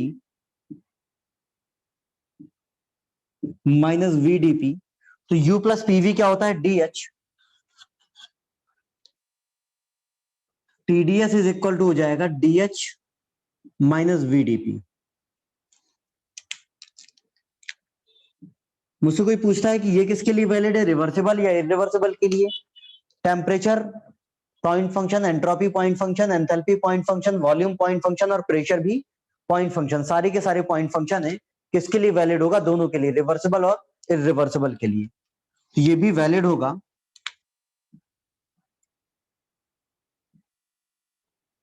minus VDP. तो यू प्लस पीवी क्या होता है, DH. TDS is equal to हो जाएगा डीएच माइनस वीडीपी। मुझसे कोई पूछता है कि ये किसके लिए वैलिड है, रिवर्सिबल या इरिवर्सिबल के लिए? Temperature point function, entropy point function, enthalpy point function, volume point function और प्रेशर भी पॉइंट फंक्शन, सारे के सारे पॉइंट फंक्शन है, किसके लिए वैलिड होगा? दोनों के लिए, रिवर्सिबल और इरिवर्सिबल के लिए। तो ये भी वैलिड होगा,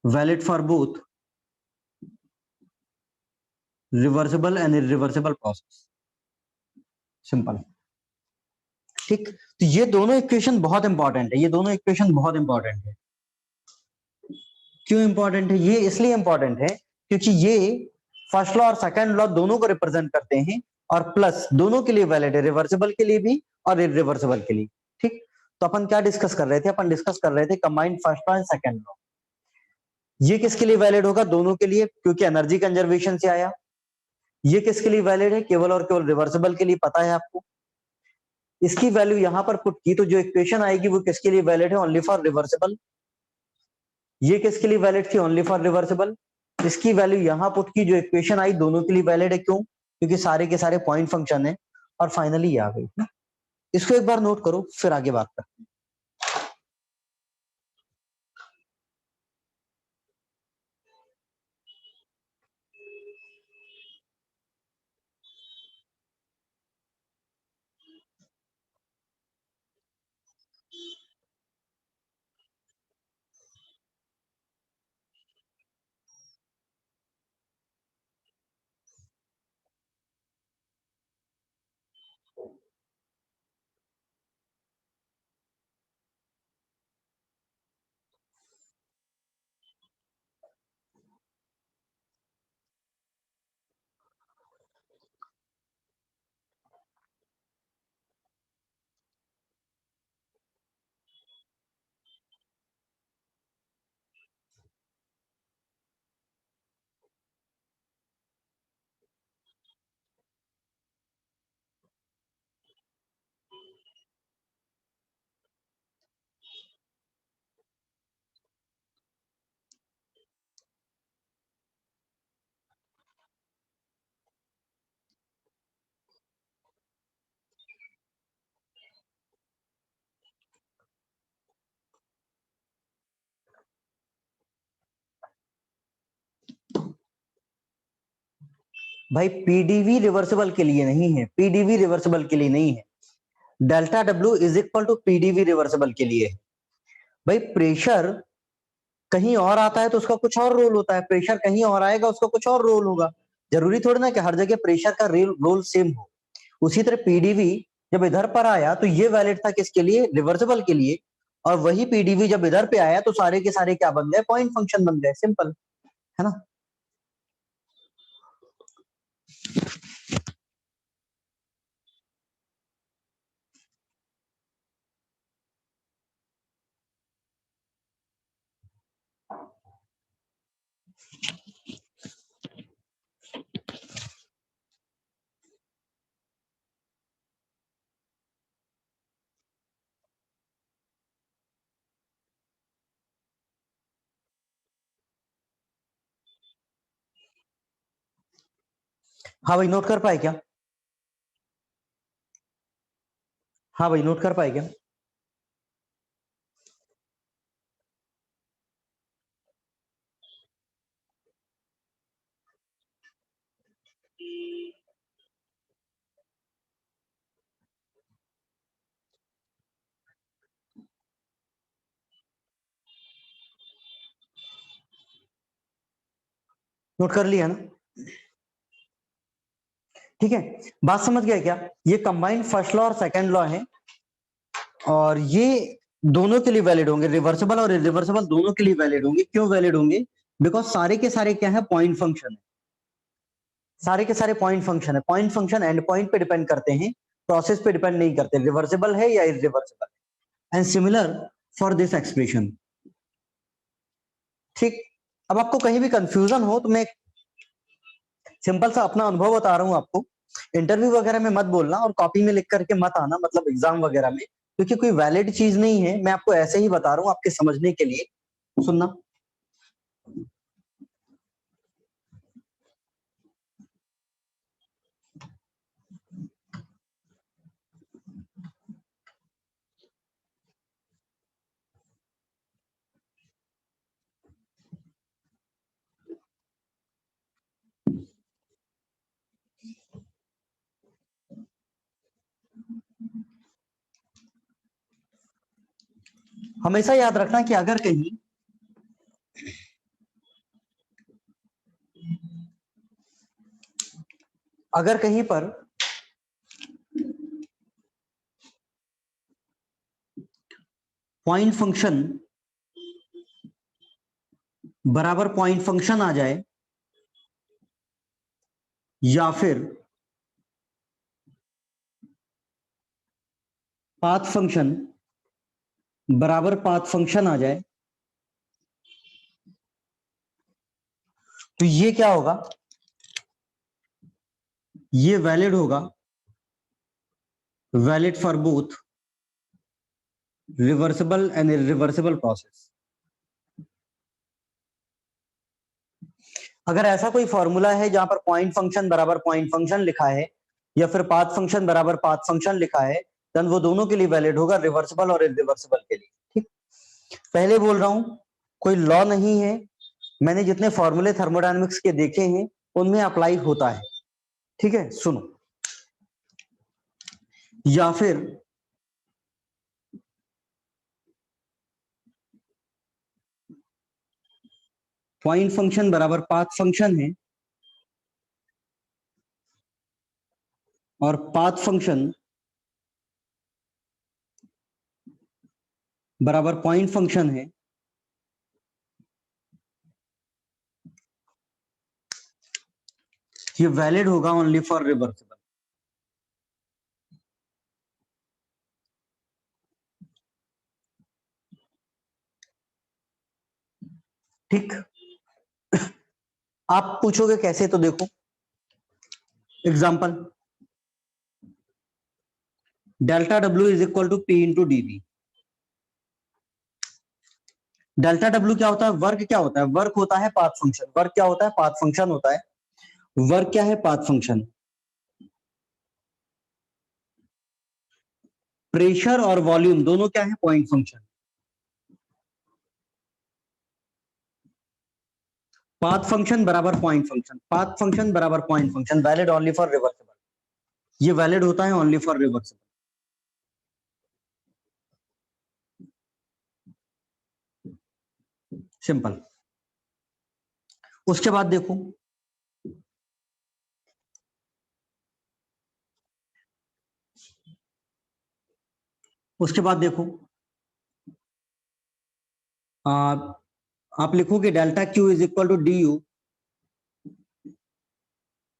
valid for both reversible and irreversible process. Simple. ठीक, तो ये दोनों इक्वेशन बहुत इंपॉर्टेंट है, ये दोनों इक्वेशन बहुत इंपॉर्टेंट है। क्यों इंपॉर्टेंट है? ये इसलिए इंपॉर्टेंट है क्योंकि ये फर्स्ट लॉ और सेकंड लॉ दोनों को रिप्रेजेंट करते हैं, और प्लस दोनों के लिए वैलिड है, रिवर्सिबल के लिए भी और इरिवर्सिबल के लिए। ठीक, तो अपन क्या डिस्कस कर रहे थे? अपन डिस्कस कर रहे थे combined first law and second law. ये किसके लिए वैलिड होगा? दोनों के लिए, क्योंकि एनर्जी कंजर्वेशन से आया। ये किसके लिए वैलिड है? केवल और केवल रिवर्सिबल के लिए, पता है आपको। इसकी वैल्यू यहां पर पुट की तो जो इक्वेशन आएगी वो किसके लिए वैलिड है? Only for reversible. ये किसके लिए वैलिड थी? Only for reversible. इसकी वैल्यू यहां पुट की, जो इक्वेशन आई दोनों के लिए वैलिड है। क्यों? क्योंकि सारे के सारे पॉइंट फंक्शन है। और फाइनली ये आ गई। इसको एक बार नोट करो, फिर आगे बात करते हैं। भाई पीडीवी रिवर्सिबल के लिए नहीं है, पीडीवी रिवर्सिबल के लिए नहीं है। Delta W is equal to PDV reversible के लिए है। भाई प्रेशर कहीं और आता है तो उसका कुछ और रोल होता है, प्रेशर कहीं और आएगा उसका कुछ और रोल होगा। जरूरी थोड़ी ना कि हर जगह प्रेशर का रोल सेम हो। उसी तरह पीडीवी जब इधर पर आया तो ये वैलिड था किसके लिए? रिवर्सिबल के लिए। और वही पीडीवी जब इधर पे आया तो सारे के सारे क्या बन गए? पॉइंट फंक्शन बन गए। सिंपल है ना। हाँ भाई, नोट कर पाए क्या? हाँ भाई, नोट कर पाए क्या? नोट कर लिया ना? ठीक है, बात समझ गया क्या? ये कंबाइंड फर्स्ट लॉ और सेकंड लॉ है, और ये दोनों के लिए वैलिड होंगे, रिवर्सिबल और इरिवर्सिबल दोनों के लिए वैलिड होंगे। क्यों वैलिड होंगे? बिकॉज सारे के सारे क्या है? पॉइंट फंक्शन है। सारे के सारे पॉइंट फंक्शन है। पॉइंट फंक्शन एंड पॉइंट पे डिपेंड करते हैं, प्रोसेस पे डिपेंड नहीं करते, रिवर्सिबल है या इरिवर्सिबल है। And similar for this expression. ठीक, अब आपको कहीं भी कंफ्यूजन हो तो मैं सिंपल सा अपना अनुभव बता रहा हूं आपको। इंटरव्यू वगैरह में मत बोलना और कॉपी में लिख करके मत आना, मतलब एग्जाम वगैरह में, क्योंकि कोई वैलिड चीज नहीं है। मैं आपको ऐसे ही बता रहा हूं आपके समझने के लिए। सुनना। हमेशा याद रखना कि अगर कहीं पर पॉइंट फंक्शन बराबर पॉइंट फंक्शन आ जाए या फिर पाथ फंक्शन बराबर पाथ फंक्शन आ जाए, तो ये क्या होगा, ये वैलिड होगा, valid for both reversible and irreversible process. अगर ऐसा कोई फॉर्मूला है जहां पर पॉइंट फंक्शन बराबर पॉइंट फंक्शन लिखा है या फिर पाथ फंक्शन बराबर पाथ फंक्शन लिखा है, देन वो दोनों के लिए वैलिड होगा, रिवर्सिबल और इरिवर्सिबल के लिए। ठीक, पहले बोल रहा हूं कोई लॉ नहीं है, मैंने जितने फॉर्मूले थर्मोडायनेमिक्स के देखे हैं उनमें अप्लाई होता है। ठीक है, सुनो, या फिर पॉइंट फंक्शन बराबर पाथ फंक्शन है और पाथ फंक्शन बराबर पॉइंट फंक्शन है, ये वैलिड होगा ओनली फॉर रिवर्सिबल। ठीक, आप पूछोगे कैसे, तो देखो example, delta W is equal to P into DV. Delta W क्या होता है, वर्क क्या होता है, वर्क होता है पाथ फंक्शन, वर्क क्या होता है, पाथ फंक्शन होता है, वर्क क्या है, पाथ फंक्शन। प्रेशर और वॉल्यूम दोनों क्या है, पॉइंट फंक्शन। पाथ फंक्शन बराबर पॉइंट फंक्शन, पाथ फंक्शन बराबर point function, valid only for reversible, ये वैलिड होता है ओनली फॉर रिवर्सिबल। सिंपल। उसके बाद देखो, उसके बाद देखो आप लिखोगे delta Q is equal to D U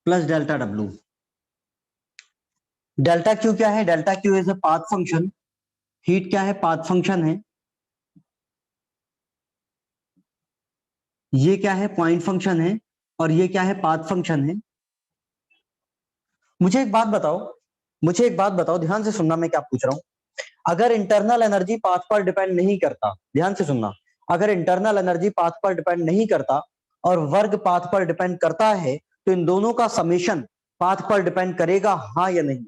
plus delta W. Delta Q क्या है, delta Q is a path function, heat क्या है, पाथ फंक्शन है, ये क्या है, पॉइंट फंक्शन है, और ये क्या है, पाथ फंक्शन है। मुझे एक बात बताओ, मुझे एक बात बताओ, ध्यान से सुनना मैं क्या पूछ रहा हूं। अगर इंटरनल एनर्जी पाथ पर डिपेंड नहीं करता, ध्यान से सुनना, अगर इंटरनल एनर्जी पाथ पर डिपेंड नहीं करता और वर्ग पाथ पर डिपेंड करता है, तो इन दोनों का समेशन पाथ पर डिपेंड करेगा, हाँ या नहीं।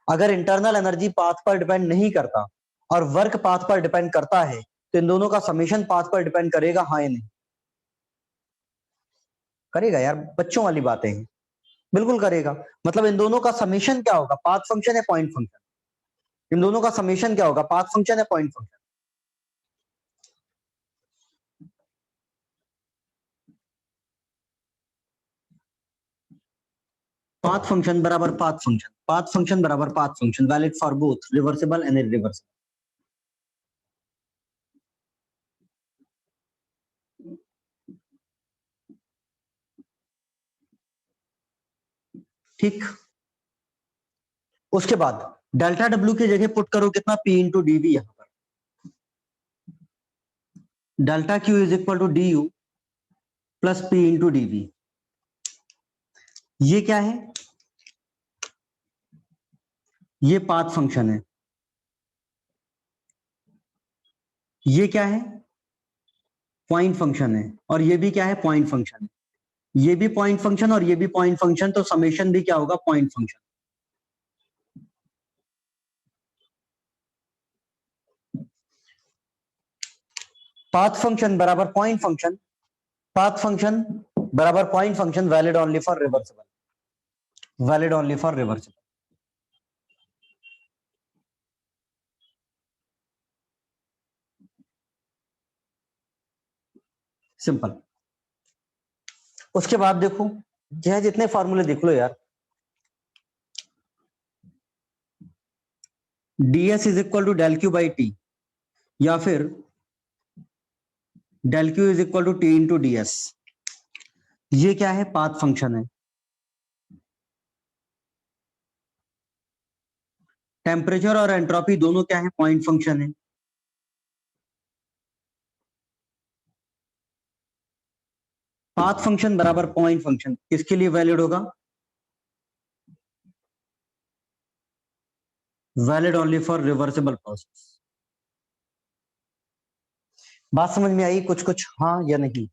अगर इंटरनल एनर्जी पाथ पर डिपेंड नहीं करता और वर्क पाथ पर डिपेंड करता है, तो इन दोनों का समेशन पाथ पर डिपेंड करेगा, हाँ या नहीं। करेगा यार, बच्चों वाली बातें हैं, बिल्कुल करेगा। मतलब इन दोनों का समेशन क्या होगा, पाथ फंक्शन है पॉइंट फंक्शन, इन दोनों का समेशन क्या होगा, पाथ फंक्शन है पॉइंट फंक्शन। पाथ फंक्शन बराबर पाथ फंक्शन, पाथ फंक्शन बराबर path function, valid for both reversible and irreversible. ठीक, उसके बाद डेल्टा डब्ल्यू की जगह पुट करो कितना, पी इंटू डीवी। यहां पर delta Q is equal to D U plus P into DV. ये क्या है, ये पाथ फंक्शन है, ये क्या है, पॉइंट फंक्शन है, और ये भी क्या है, पॉइंट फंक्शन है, ये भी पॉइंट फंक्शन और ये भी पॉइंट फंक्शन, तो समेशन भी क्या होगा, पॉइंट फंक्शन। पाथ फंक्शन बराबर पॉइंट फंक्शन, पाथ फंक्शन बराबर point function, valid only for reversible, valid only for reversible. Simple. उसके बाद देखो, यह जितने फॉर्मूले देख लो यार, ds is equal to del Q by T, या फिर del Q is equal to T into D S, ये क्या है? पाथ फंक्शन है। टेम्परेचर और एंट्रोपी दोनों क्या है? पॉइंट फंक्शन है। पाथ फंक्शन बराबर पॉइंट फंक्शन किसके लिए वैलिड होगा? Valid only for reversible process. बात समझ में आई कुछ कुछ, हाँ या नहीं?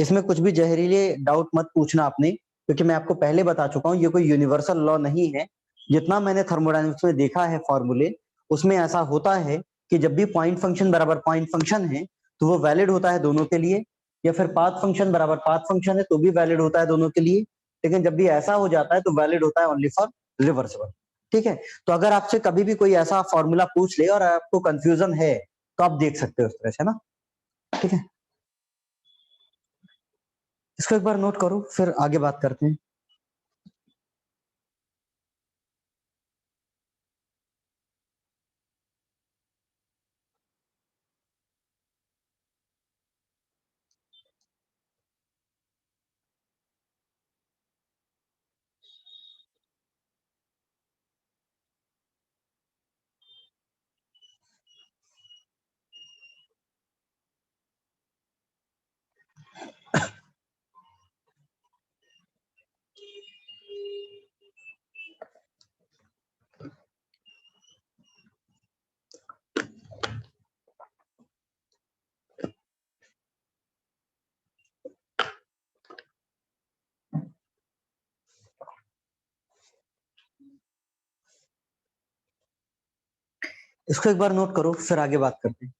इसमें कुछ भी जहरीले डाउट मत पूछना आपने, क्योंकि मैं आपको पहले बता चुका हूं ये कोई यूनिवर्सल लॉ नहीं है। जितना मैंने थर्मोडायनेमिक्स में देखा है फॉर्मूले, उसमें ऐसा होता है कि जब भी पॉइंट फंक्शन बराबर पॉइंट फंक्शन है तो वो वैलिड होता है दोनों के लिए, या फिर पाथ फंक्शन बराबर पाथ फंक्शन है तो भी वैलिड होता है दोनों के लिए। लेकिन जब भी ऐसा हो जाता है तो वैलिड होता है ओनली फॉर रिवर्सिबल। ठीक है, तो अगर आपसे कभी भी कोई ऐसा फॉर्मूला पूछ ले और आपको कंफ्यूजन है तो आप देख सकते हो उस तरह से ना। ठीक है, इसको एक बार नोट करो, फिर आगे बात करते हैं। इसको एक बार नोट करो, फिर आगे बात करते हैं।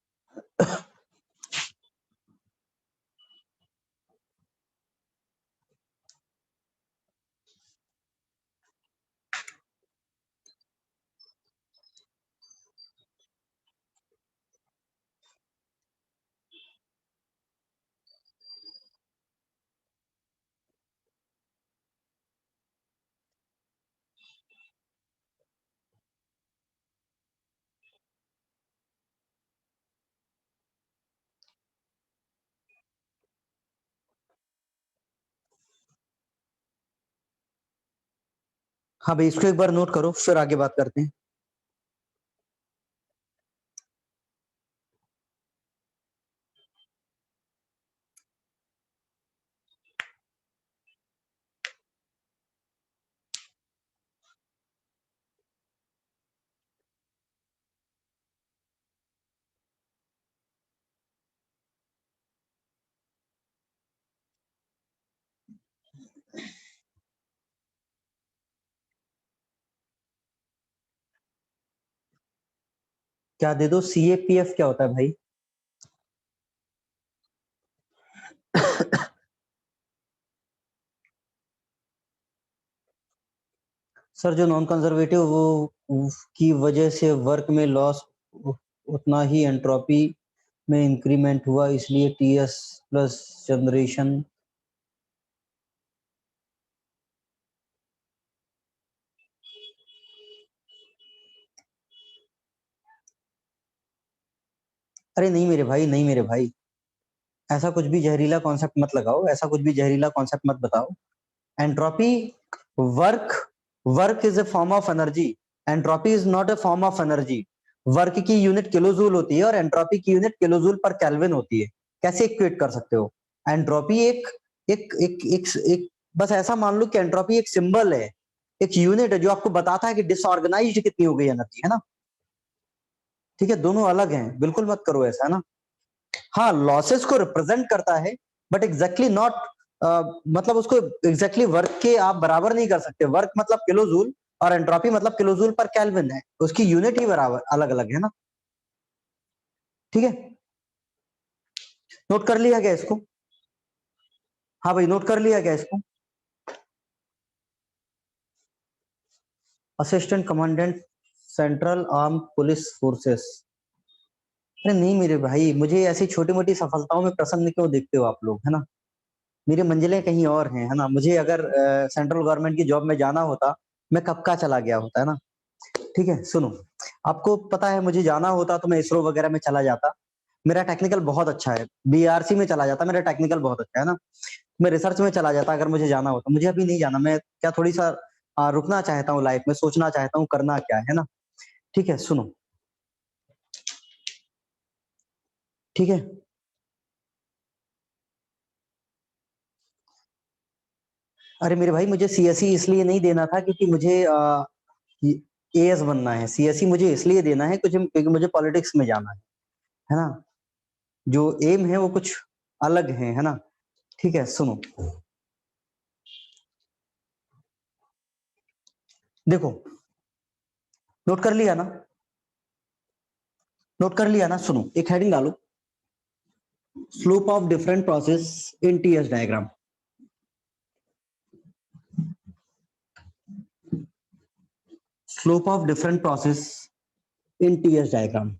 हाँ भाई, इसको एक बार नोट करो, फिर आगे बात करते हैं। क्या दे दो? CAPF क्या होता है भाई? सर जो नॉन कंजर्वेटिव वो की वजह से वर्क में लॉस उतना ही एंट्रोपी में इंक्रीमेंट हुआ, इसलिए TS प्लस जनरेशन। अरे नहीं मेरे भाई, नहीं मेरे भाई, ऐसा कुछ भी जहरीला कॉन्सेप्ट मत लगाओ, ऐसा कुछ भी जहरीला कॉन्सेप्ट मत बताओ। Entropy, work, work is a form of energy, entropy is not a form of energy. Work की यूनिट किलोजूल होती है और एंट्रोपी की यूनिट किलोजूल पर केल्विन होती है। कैसे इक्वेट कर सकते हो? एंट्रोपी एक एक एक एक, एक बस ऐसा मान लो कि एंट्रोपी एक सिंबल है, एक यूनिट है जो आपको बताता है कि डिसऑर्गेनाइज्ड कितनी हो गई एनर्जी, है ना? ठीक है, दोनों अलग हैं, बिल्कुल मत करो ऐसा, है ना? हाँ, लॉसेस को रिप्रेजेंट करता है, बट एग्जैक्टली नॉट, मतलब उसको एग्जैक्टली वर्क के आप बराबर नहीं कर सकते। वर्क मतलब किलोजूल और एंट्रोपी मतलब किलोजूल पर केल्विन है, उसकी यूनिट ही बराबर अलग अलग है ना। ठीक है, नोट कर लिया क्या इसको? हाँ भाई, नोट कर लिया क्या इसको? Assistant commandant, central arm police forces. अरे नहीं मेरे भाई, मुझे ऐसी छोटी मोटी सफलताओं में प्रसन्न क्यों देखते हो आप लोग, है ना। मेरी मंजिलें कहीं और हैं, है ना। मुझे अगर सेंट्रल गवर्नमेंट की जॉब में जाना होता, मैं कब का चला गया होता, है ना। ठीक है सुनो, आपको पता है मुझे जाना होता तो मैं इसरो वगैरह में चला जाता। मेरा टेक्निकल बहुत अच्छा है, बीआरसी में चला जाता, मेरा टेक्निकल बहुत अच्छा है ना। मैं रिसर्च में चला जाता अगर मुझे जाना होता। मुझे अभी नहीं जाना, मैं क्या थोड़ी सा रुकना चाहता हूँ लाइफ में, सोचना चाहता हूँ करना क्या है ना। ठीक है सुनो, ठीक है। अरे मेरे भाई, मुझे सीएसई इसलिए नहीं देना था क्योंकि मुझे एएस बनना है। सीएसई मुझे इसलिए देना है क्योंकि मुझे पॉलिटिक्स में जाना है ना। जो एम है वो कुछ अलग है ना। ठीक है सुनो, देखो, नोट कर लिया ना, नोट कर लिया ना। सुनो, एक हेडिंग डालो, slope of different process in TS diagram. Slope of different process in TS diagram.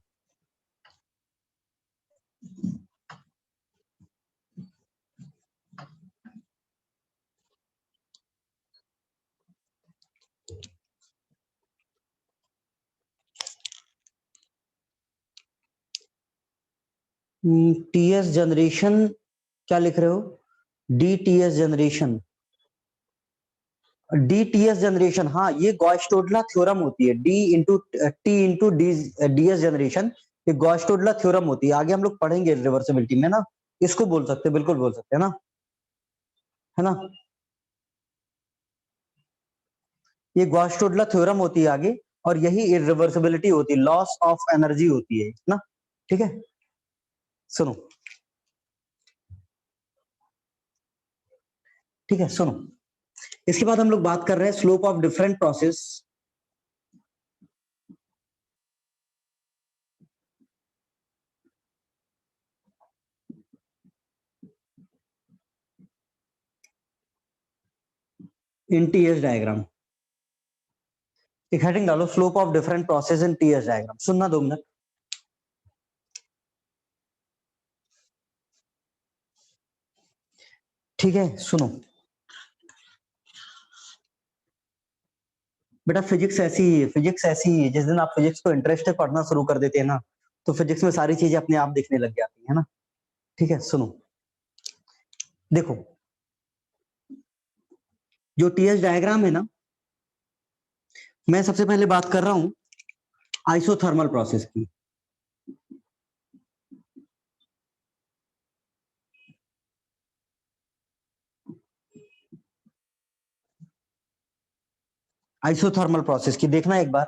TS generation क्या लिख रहे हो? डीटीएस जनरेशन, डीटीएस जनरेशन, हाँ ये गॉस-टोडला थ्योरम होती है। D into T into D, DS generation, ये गॉस-टोडला थ्योरम होती है। आगे हम लोग पढ़ेंगे रिवर्सिबिलिटी में ना, इसको बोल सकते हैं, बिल्कुल बोल सकते हैं ना, है ना। ये गॉस-टोडला थ्योरम होती है आगे, और यही इरिवर्सिबिलिटी होती है, लॉस ऑफ एनर्जी होती है ना। ठीक है सुनो, ठीक है सुनो, इसके बाद हम लोग बात कर रहे हैं slope of different process. In TS diagram, एक हेडिंग डालो, slope of different process in TS diagram. सुनना 2 मिनट। ठीक है सुनो, बेटा फिजिक्स ऐसी ही है, फिजिक्स ऐसी ही है। जिस दिन आप फिजिक्स को इंटरेस्ट से पढ़ना शुरू कर देते हैं ना, तो फिजिक्स में सारी चीजें अपने आप दिखने लग जाती है ना। ठीक है सुनो, देखो, जो टीएस डायग्राम है ना, मैं सबसे पहले बात कर रहा हूं आइसोथर्मल प्रोसेस की। आइसोथर्मल प्रोसेस की देखना एक बार।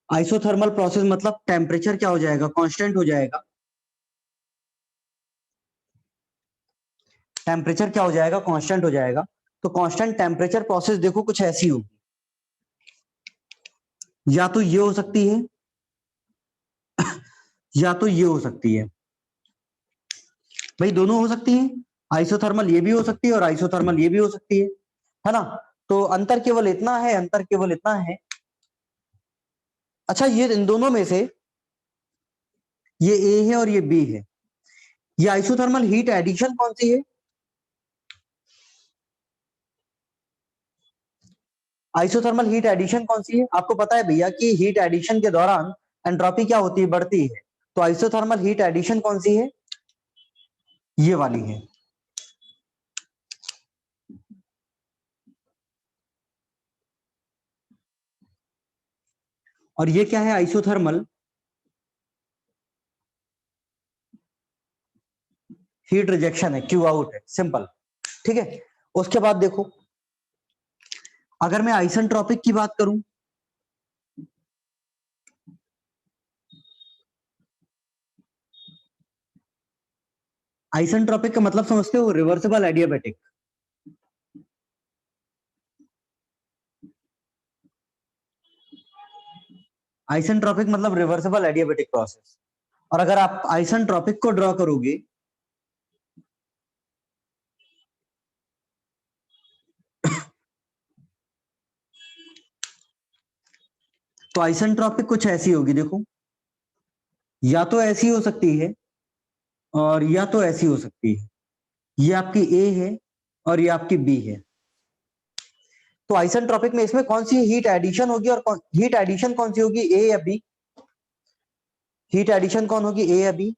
आइसोथर्मल प्रोसेस मतलब टेम्परेचर क्या हो जाएगा, कांस्टेंट हो जाएगा। टेम्परेचर क्या हो जाएगा, कांस्टेंट हो जाएगा। तो कांस्टेंट टेम्परेचर प्रोसेस देखो कुछ ऐसी होगी, या तो ये हो सकती है, या तो ये हो सकती है। भाई दोनों हो सकती है, आइसोथर्मल ये भी हो सकती है और आइसोथर्मल ये भी हो सकती है ना। तो अंतर केवल इतना है, अंतर केवल इतना है। अच्छा, ये इन दोनों में से ये ए है और ये बी है। ये आइसोथर्मल हीट एडिशन कौन सी है? आइसोथर्मल हीट एडिशन कौन सी है? आपको पता है भैया कि हीट एडिशन के दौरान एंट्रोपी क्या होती है, बढ़ती है। तो आइसोथर्मल हीट एडिशन कौन सी है? ये वाली है। और ये क्या है, आइसोथर्मल हीट रिजेक्शन है, क्यू आउट है, सिंपल। ठीक है, उसके बाद देखो, अगर मैं आइसेंट्रोपिक की बात करूं, आइसेंट्रोपिक का मतलब समझते हो, रिवर्सिबल एडियाबैटिक। आइसेंट्रोपिक मतलब रिवर्सिबल एडियाबैटिक प्रोसेस। और अगर आप आइसेंट्रोपिक को ड्रॉ करोगे, तो आइसेंट्रोपिक कुछ ऐसी होगी, देखो, या तो ऐसी हो सकती है और या तो ऐसी हो सकती है। ये आपकी ए है और ये आपकी बी है। तो आइसेंट्रोपिक में इसमें कौन सी हीट एडिशन होगी और हीट एडिशन कौन सी होगी, ए या बी? हीट एडिशन कौन होगी, ए या बी?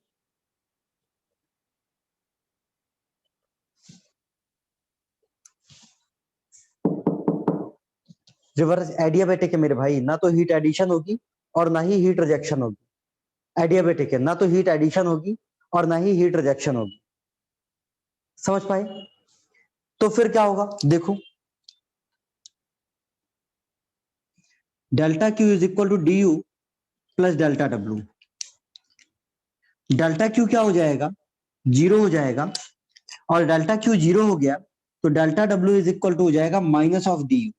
रिवर्स एडियाबेटिक है मेरे भाई, ना तो हीट एडिशन होगी और ना ही हीट रिजेक्शन होगी। एडियाबेटिक है, ना तो हीट एडिशन होगी और ना ही हीट रिजेक्शन होगी। समझ पाए? तो फिर क्या होगा, देखो, delta Q is equal to D U plus delta W. Delta Q क्या हो जाएगा, जीरो हो जाएगा, और डेल्टा क्यू जीरो हो गया तो delta W is equal to हो जाएगा माइनस ऑफ डी यू,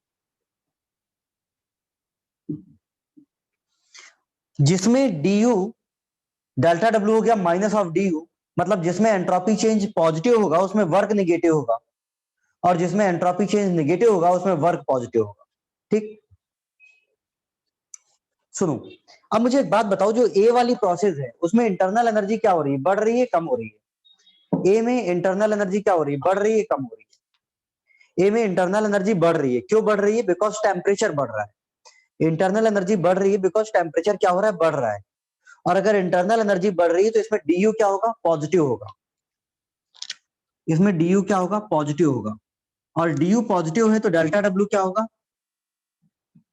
जिसमें डी यू, डेल्टा डब्ल्यू हो गया माइनस ऑफ डी यू, मतलब जिसमें एंट्रोपी चेंज पॉजिटिव होगा उसमें वर्क निगेटिव होगा, और जिसमें एंट्रोपी चेंज नेगेटिव होगा उसमें वर्क पॉजिटिव होगा। ठीक, सुनो, अब मुझे एक बात बताओ, जो ए वाली प्रोसेस है उसमें इंटरनल एनर्जी क्या हो रही है, बढ़ रही है कम हो रही है? ए में इंटरनल एनर्जी क्या हो रही है, बढ़ रही है कम हो रही है? ए में इंटरनल एनर्जी बढ़ रही है, क्यों बढ़ रही है? बिकॉज टेम्परेचर बढ़ रहा है। इंटरनल एनर्जी बढ़ रही है बिकॉज टेम्परेचर क्या हो रहा है, बढ़ रहा है। और अगर इंटरनल एनर्जी बढ़ रही है तो इसमें डी यू क्या होगा, पॉजिटिव होगा। इसमें डी यू क्या होगा, पॉजिटिव होगा। और डी यू पॉजिटिव है तो डेल्टा डब्ल्यू क्या होगा,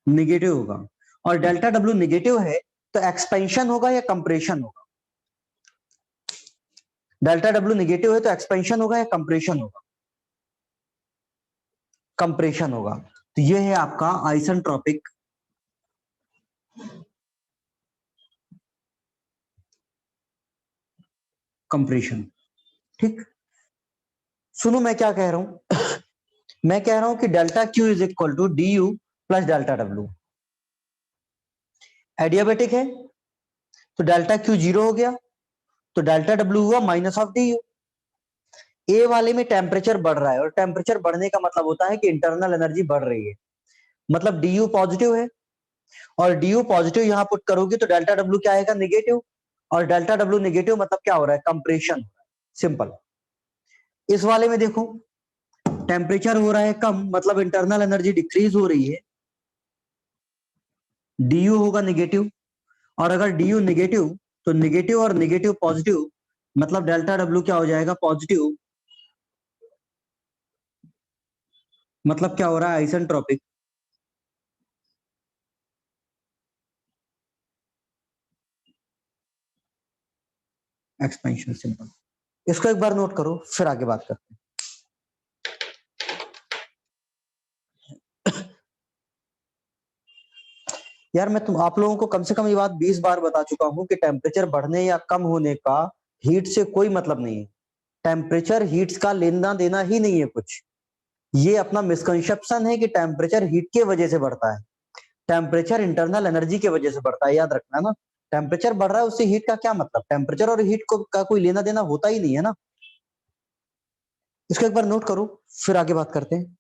निगेटिव होगा। और डेल्टा डब्ल्यू निगेटिव है तो एक्सपेंशन होगा या कंप्रेशन होगा? डेल्टा डब्ल्यू निगेटिव है तो एक्सपेंशन होगा या कंप्रेशन होगा? कंप्रेशन होगा। तो ये है आपका आइसेंट्रोपिक कंप्रेशन। ठीक, सुनो मैं क्या कह रहा हूं मैं कह रहा हूं कि delta Q is equal to D U plus delta W. Adiabatic है तो डेल्टा क्यू जीरो हो गया, तो डेल्टा डब्ल्यू हुआ minus of D U. A वाले में टेम्परेचर बढ़ रहा है और टेम्परेचर बढ़ने का मतलब होता है कि इंटरनल एनर्जी बढ़ रही है, मतलब डी यू पॉजिटिव है। और डी यू पॉजिटिव यहां पुट करोगे तो डेल्टा डब्ल्यू क्या आएगा, निगेटिव। और डेल्टा डब्ल्यू निगेटिव मतलब क्या हो रहा है, कंप्रेशन। सिंपल। इस वाले में देखो, टेम्परेचर हो रहा है कम, मतलब इंटरनल एनर्जी डिक्रीज हो रही है, डी यू होगा निगेटिव। और अगर डी यू निगेटिव तो निगेटिव और निगेटिव पॉजिटिव, मतलब डेल्टा डब्ल्यू क्या हो जाएगा, पॉजिटिव। मतलब क्या हो रहा है, आइसेंट्रोपिक एक्सपेंशन। सिंपल। इसको एक बार नोट करो, फिर आगे बात करते हैं। यार मैं तुम आप लोगों को कम से कम ये बात 20 बार बता चुका हूं कि टेम्परेचर बढ़ने या कम होने का हीट से कोई मतलब नहीं है। टेम्परेचर हीट्स का लेना देना ही नहीं है कुछ। ये अपना मिसकंसेप्शन है कि टेम्परेचर हीट की वजह से बढ़ता है। टेम्परेचर इंटरनल एनर्जी की वजह से बढ़ता है, याद रखना ना। टेम्परेचर बढ़ रहा है उससे हीट का क्या मतलब, टेम्परेचर और हीट को का कोई लेना देना होता ही नहीं है ना। इसको एक बार नोट करो, फिर आगे बात करते हैं।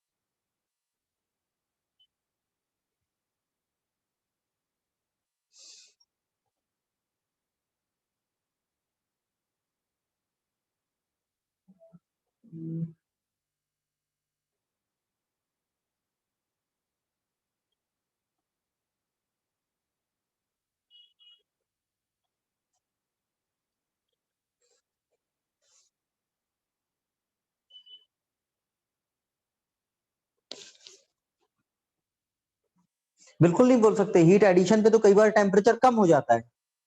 बिल्कुल नहीं बोल सकते, हीट एडिशन पे तो कई बार टेम्परेचर कम हो जाता है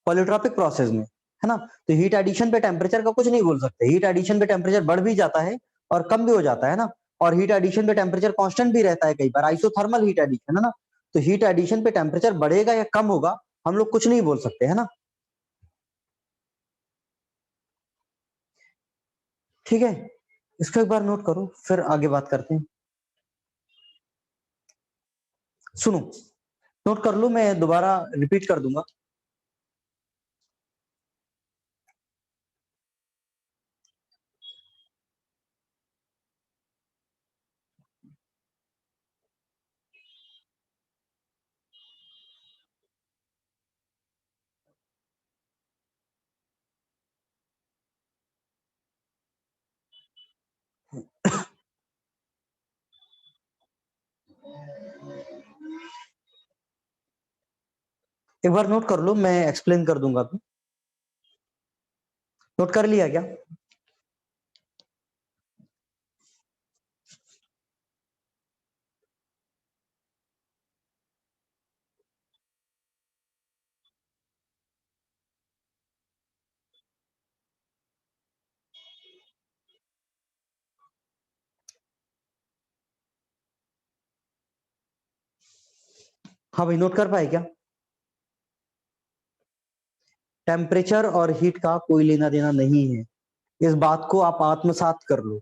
पॉलीट्रॉपिक प्रोसेस में, है ना। तो हीट एडिशन पे टेम्परेचर का कुछ नहीं बोल सकते। हीट एडिशन पे टेम्परेचर बढ़ भी जाता है और कम भी हो जाता है ना। और हीट एडिशन पे टेम्परेचर कांस्टेंट भी रहता है कई बार, आइसोथर्मल हीट एडिशन, है ना। तो हीट एडिशन पे टेम्परेचर बढ़ेगा या कम होगा हम लोग कुछ नहीं बोल सकते, है ना। ठीक है, इसको एक बार नोट करो, फिर आगे बात करते हैं। सुनो, नोट कर लो, मैं दोबारा रिपीट कर दूंगा। एक बार नोट कर लो, मैं एक्सप्लेन कर दूंगा अभी। नोट कर लिया क्या? हाँ भाई, नोट कर पाए क्या? टेम्परेचर और हीट का कोई लेना देना नहीं है, इस बात को आप आत्मसात कर लो।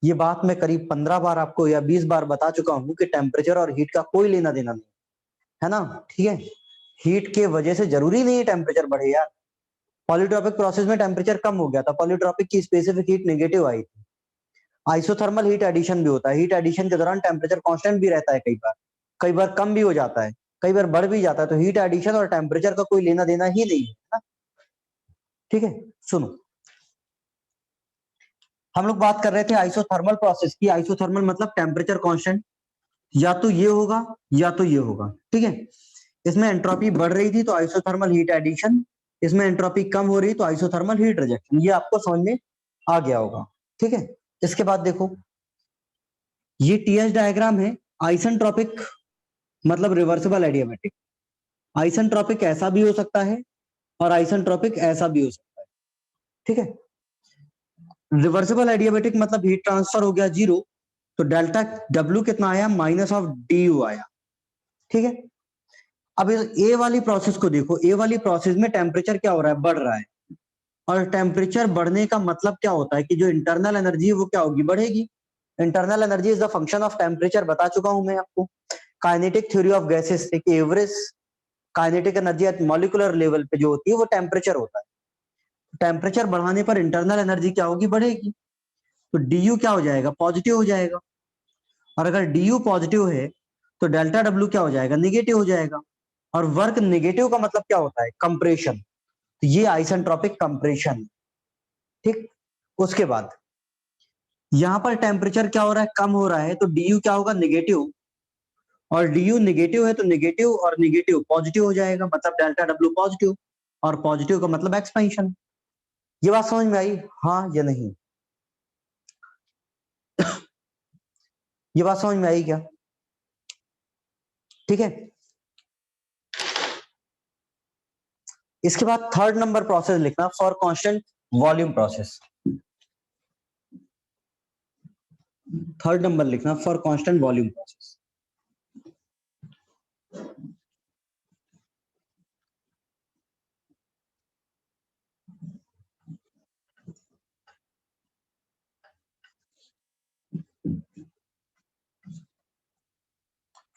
ये बात मैं करीब 15 बार आपको या 20 बार बता चुका हूं कि टेम्परेचर और हीट का कोई लेना देना नहीं है ना। ठीक है, हीट के वजह से जरूरी नहीं है टेम्परेचर बढ़े यार। पॉलीट्रॉपिक प्रोसेस में टेम्परेचर कम हो गया था, पॉलीट्रॉपिक की स्पेसिफिक हीट नेगेटिव आई थी। आइसोथर्मल हीट एडिशन भी होता है, हीट एडिशन के दौरान टेम्परेचर कांस्टेंट भी रहता है, कई बार कम भी हो जाता है, कई बार बढ़ भी जाता है। तो हीट एडिशन और टेम्परेचर का कोई लेना देना ही नहीं है ना। ठीक है, सुनो, हम लोग बात कर रहे थे आइसोथर्मल प्रोसेस की। आइसोथर्मल मतलब टेम्परेचर कांस्टेंट, या तो ये होगा या तो ये होगा। ठीक है, इसमें एंट्रोपी बढ़ रही थी तो आइसोथर्मल हीट एडिशन, इसमें एंट्रोपी कम हो रही तो आइसोथर्मल हीट रिजेक्शन। ये आपको समझ में आ गया होगा। ठीक है, इसके बाद देखो, ये टीएस डायग्राम है। आइसेंट्रोपिक मतलब रिवर्सिबल एडियाबैटिक। आइसेंट्रोपिक ऐसा भी हो सकता है और आइसेंट्रोपिक ऐसा भी हो सकता है। ठीक है, रिवर्सिबल एडियाबैटिक मतलब हीट ट्रांसफर हो गया जीरो, तो डेल्टा डब्ल्यू कितना आया, माइनस ऑफ डी यू आया। ठीक है, अब ए वाली प्रोसेस को देखो, ए वाली प्रोसेस में टेम्परेचर क्या हो रहा है, बढ़ रहा है। और टेम्परेचर बढ़ने का मतलब क्या होता है कि जो इंटरनल एनर्जी है वो क्या होगी, बढ़ेगी। Internal energy is the function of temperature, बता चुका हूं मैं आपको। काइनेटिक थ्योरी ऑफ गैसेस से कि average kinetic energy at molecular level पे जो होती है वो टेम्परेचर होता है। टेम्परेचर बढ़ाने पर इंटरनल एनर्जी क्या होगी, बढ़ेगी। तो डी यू क्या हो जाएगा, पॉजिटिव हो जाएगा। और अगर डी यू पॉजिटिव है तो डेल्टा डब्ल्यू क्या हो जाएगा, निगेटिव हो जाएगा। और वर्क निगेटिव का मतलब क्या होता है, कंप्रेशन। तो ये आइसेंट्रोपिक कंप्रेशन। ठीक, उसके बाद यहां पर टेम्परेचर क्या हो रहा है, कम हो रहा है, तो डी यू क्या होगा, निगेटिव। और डी यू निगेटिव है तो निगेटिव और निगेटिव पॉजिटिव हो जाएगा, मतलब डेल्टा डब्ल्यू पॉजिटिव। और पॉजिटिव का मतलब एक्सपेंशन। ये बात समझ में आई, हाँ या नहीं? ये बात समझ में आई क्या? ठीक है, इसके बाद थर्ड नंबर प्रोसेस लिखना, for constant volume process. Third number लिखना, for constant volume process.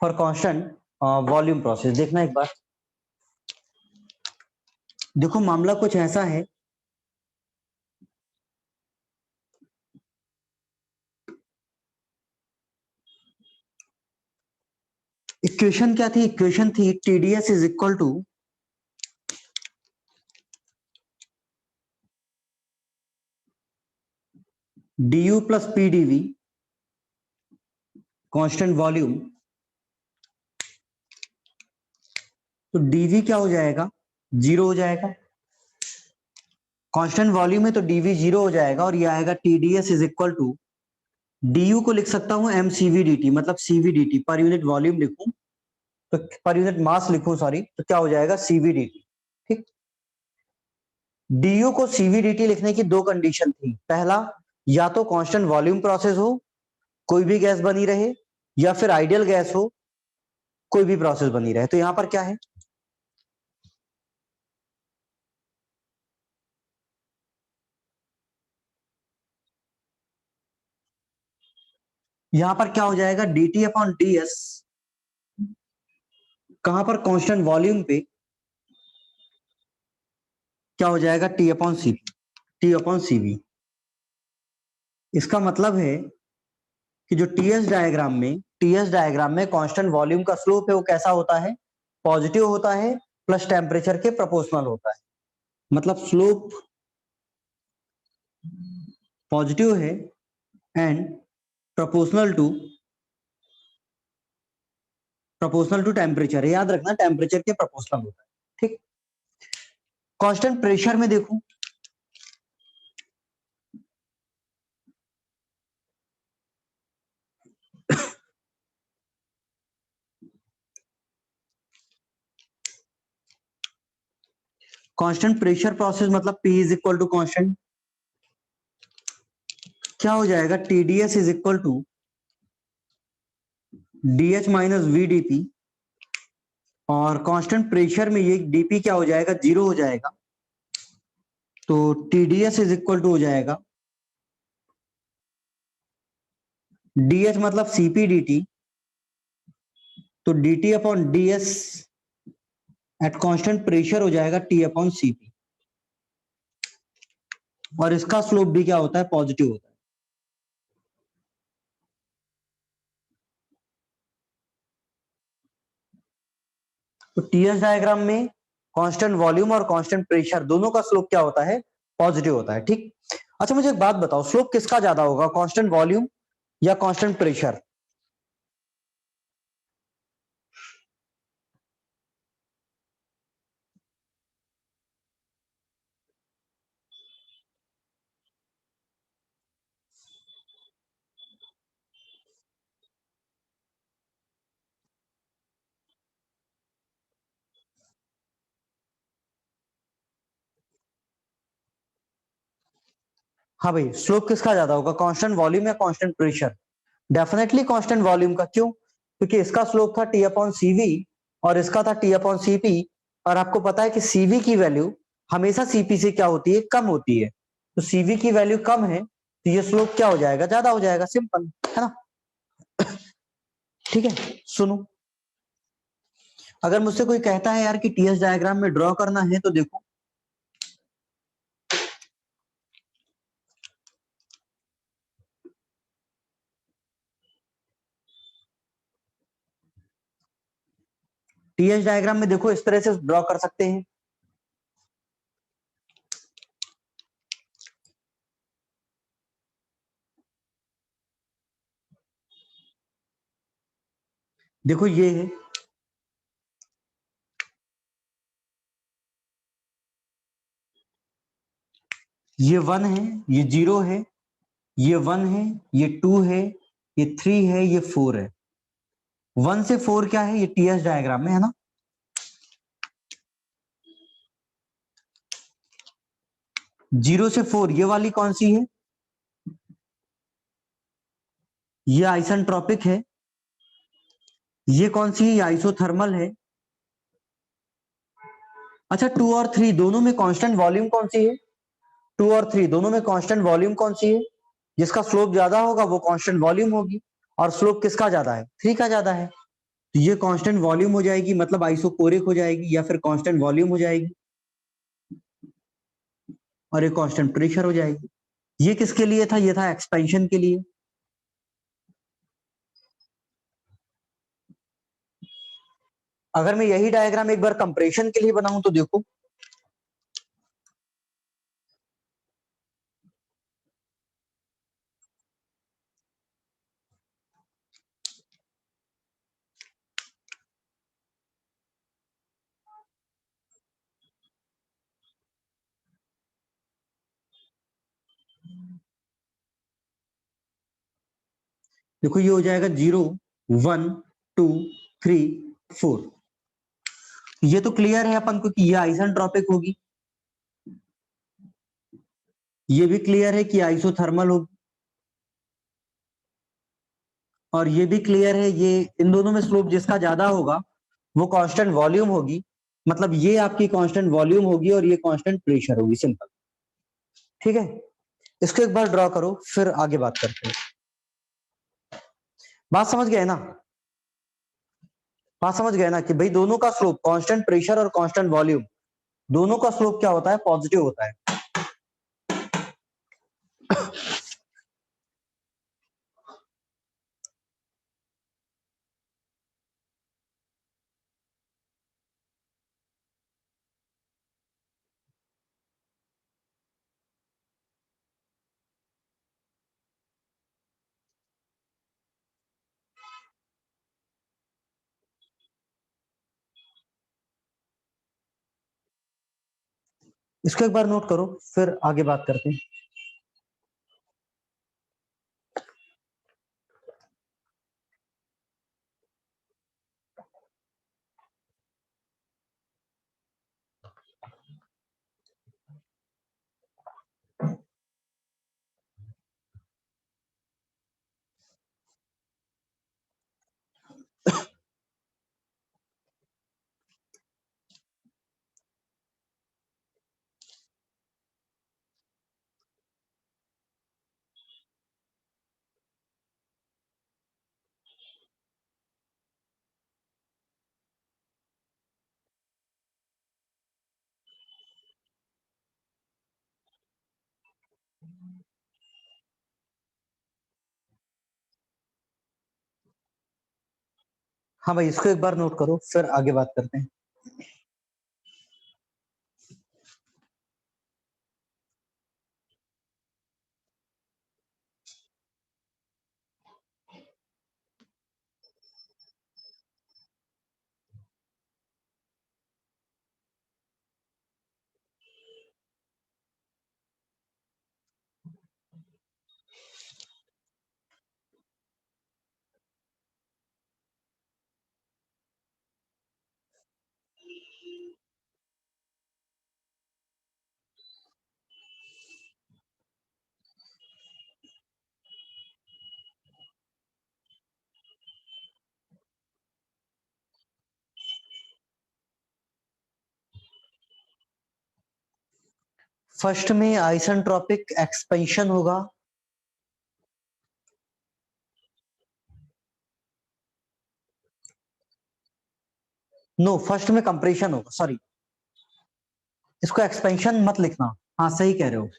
For constant volume process देखना एक बार। देखो, मामला कुछ ऐसा है, इक्वेशन क्या थी, इक्वेशन थी TDS is equal to D U plus P DV constant volume. तो डीवी क्या हो जाएगा, जीरो हो जाएगा। कांस्टेंट वॉल्यूम है तो डीवी जीरो हो जाएगा, और ये आएगा TDS is equal to, D U को लिख सकता हूं एम सीवी डी टी, मतलब CV D T, per unit volume लिखूं तो, पर यूनिट मास लिखूं सॉरी, तो क्या हो जाएगा, सीवी डी टी। ठीक, डी यू को सीवी डी टी लिखने की दो कंडीशन थी। पहला, या तो कांस्टेंट वॉल्यूम प्रोसेस हो, कोई भी गैस बनी रहे, या फिर आइडियल गैस हो, कोई भी प्रोसेस बनी रहे। तो यहां पर क्या है, यहां पर क्या हो जाएगा, D T upon D S, कहां पर, कांस्टेंट वॉल्यूम पे क्या हो जाएगा, टी अपॉन सी, टी अपॉन सीवी। इसका मतलब है कि जो टीएस डायग्राम में कांस्टेंट वॉल्यूम का स्लोप है वो कैसा होता है, पॉजिटिव होता है, प्लस टेम्परेचर के प्रोपोर्शनल होता है। मतलब स्लोप पॉजिटिव है एंड प्रोपोर्शनल टू टेम्परेचर, याद रखना टेम्परेचर के प्रोपोर्शनल होता है। ठीक, कांस्टेंट प्रेशर में देखो, कांस्टेंट प्रेशर प्रोसेस मतलब P is equal to constant, क्या हो जाएगा, TdS is equal to DH minus VdP, और कांस्टेंट प्रेशर में ये dP क्या हो जाएगा, जीरो हो जाएगा, तो TdS इज इक्वल टू हो जाएगा DH मतलब CP dt, तो DT upon DS at constant pressure हो जाएगा T अपॉन CP, और इसका स्लोप भी क्या होता है, पॉजिटिव होता है। तो टीएस डायग्राम में कांस्टेंट वॉल्यूम और कांस्टेंट प्रेशर दोनों का स्लोप क्या होता है, पॉजिटिव होता है। ठीक, अच्छा मुझे एक बात बताओ, स्लोप किसका ज्यादा होगा, कांस्टेंट वॉल्यूम या कांस्टेंट प्रेशर? हाँ भाई, स्लोप किसका ज्यादा होगा, कांस्टेंट वॉल्यूम या constant pressure? Definitely constant volume का, क्यों, क्योंकि इसका स्लोप था T अपॉन CV और इसका था T अपॉन CP, और आपको पता है कि CV की वैल्यू हमेशा CP से क्या होती है, कम होती है, तो CV की वैल्यू कम है तो ये स्लोप क्या हो जाएगा, ज्यादा हो जाएगा, सिंपल है ना। ठीक है, सुनो, अगर मुझसे कोई कहता है यार कि टीएस डायग्राम में ड्रॉ करना है, तो देखो टीएस डायग्राम में देखो इस तरह से ड्रॉ कर सकते हैं, देखो ये है, ये 1 है, ये 0 है, ये 1 है, ये 2 है, ये 3 है, ये 4 है। 1 से 4 क्या है, ये टीएस डायग्राम में है ना। 0 से 4 ये वाली कौन सी है, ये आइसेंट्रोपिक है। ये कौन सी है, ये आइसोथर्मल है। अच्छा 2 और 3 दोनों में कांस्टेंट वॉल्यूम कौन सी है, 2 और 3 दोनों में कांस्टेंट वॉल्यूम कौन सी है, जिसका स्लोप ज्यादा होगा वो कांस्टेंट वॉल्यूम होगी, और स्लोप किसका ज्यादा है, 3 का ज्यादा है, तो ये कांस्टेंट वॉल्यूम हो जाएगी, मतलब आइसोकोरिक हो जाएगी, या फिर कांस्टेंट वॉल्यूम हो जाएगी, और ये कांस्टेंट प्रेशर हो जाएगी। ये किसके लिए था, ये था एक्सपेंशन के लिए। अगर मैं यही डायग्राम एक बार कंप्रेशन के लिए बनाऊं तो देखो, देखो ये हो जाएगा 0 1 2 3 4, ये तो क्लियर है अपन को कि ये आइसेंट्रोपिक होगी, ये भी क्लियर है कि आइसोथर्मल होगी, और ये भी क्लियर है, ये इन दोनों में स्लोप जिसका ज्यादा होगा वो कांस्टेंट वॉल्यूम होगी, मतलब ये आपकी कांस्टेंट वॉल्यूम होगी और ये कांस्टेंट प्रेशर होगी, सिंपल। ठीक है, इसको एक बार ड्रॉ करो फिर आगे बात करते हैं। बात समझ गए ना, बात समझ गए ना कि भाई दोनों का स्लोप, कांस्टेंट प्रेशर और कांस्टेंट वॉल्यूम, दोनों का स्लोप क्या होता है, पॉजिटिव होता है। इसको एक बार नोट करो, फिर आगे बात करते हैं। हाँ भाई, इसको एक बार नोट करो, फिर आगे बात करते हैं। फर्स्ट में आइसेंट्रोपिक एक्सपेंशन होगा, नो फर्स्ट में कंप्रेशन होगा, सॉरी, इसको एक्सपेंशन मत लिखना। हाँ सही कह रहे हो,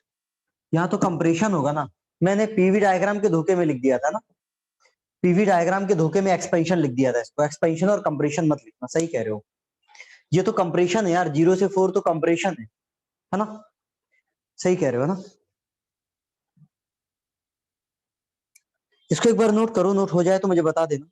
यहाँ तो कंप्रेशन होगा ना, मैंने पीवी डायग्राम के धोखे में लिख दिया था ना, पीवी डायग्राम के धोखे में एक्सपेंशन लिख दिया था, इसको एक्सपेंशन और कंप्रेशन मत लिखना, सही कह रहे हो। ये तो कंप्रेशन है यार, 0 से 4 तो कंप्रेशन है ना, सही कह रहे हो ना। इसको एक बार नोट करो, नोट हो जाए तो मुझे बता देना।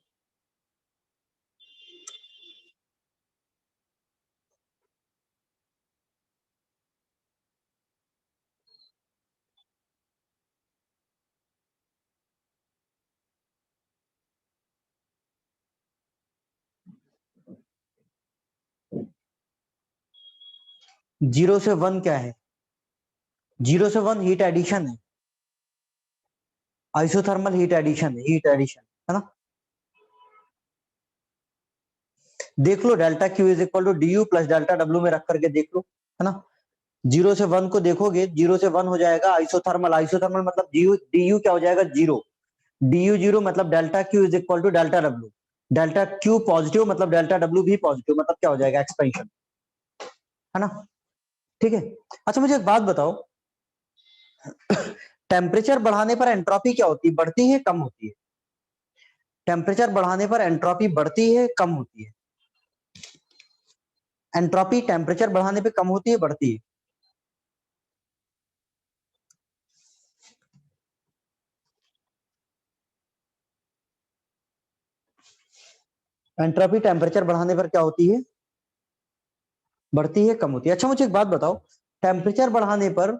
जीरो से वन क्या है? 0 से 1 हीट एडिशन है, आइसोथर्मल हीट एडिशन है, हीट एडिशन है ना। देख लो, delta Q is equal to D U plus delta W में रख करके देख लो, है ना। 0 से 1 को देखोगे, 0 से 1 हो जाएगा आइसोथर्मल, आइसोथर्मल मतलब डी यू क्या हो जाएगा, जीरो, डी यू जीरो मतलब delta Q is equal to delta W, delta Q positive मतलब डेल्टा डब्ल्यू भी पॉजिटिव, मतलब क्या हो जाएगा, एक्सपेंशन, है ना। ठीक है। अच्छा मुझे एक बात बताओ, टेम्परेचर बढ़ाने पर एंट्रोपी क्या होती है, बढ़ती है कम होती है? टेम्परेचर बढ़ाने पर एंट्रोपी बढ़ती है कम होती है? एंट्रोपी टेम्परेचर बढ़ाने पे कम होती है बढ़ती है? एंट्रोपी टेम्परेचर बढ़ाने पर क्या होती है, बढ़ती है कम होती है। अच्छा मुझे एक बात बताओ, टेम्परेचर बढ़ाने पर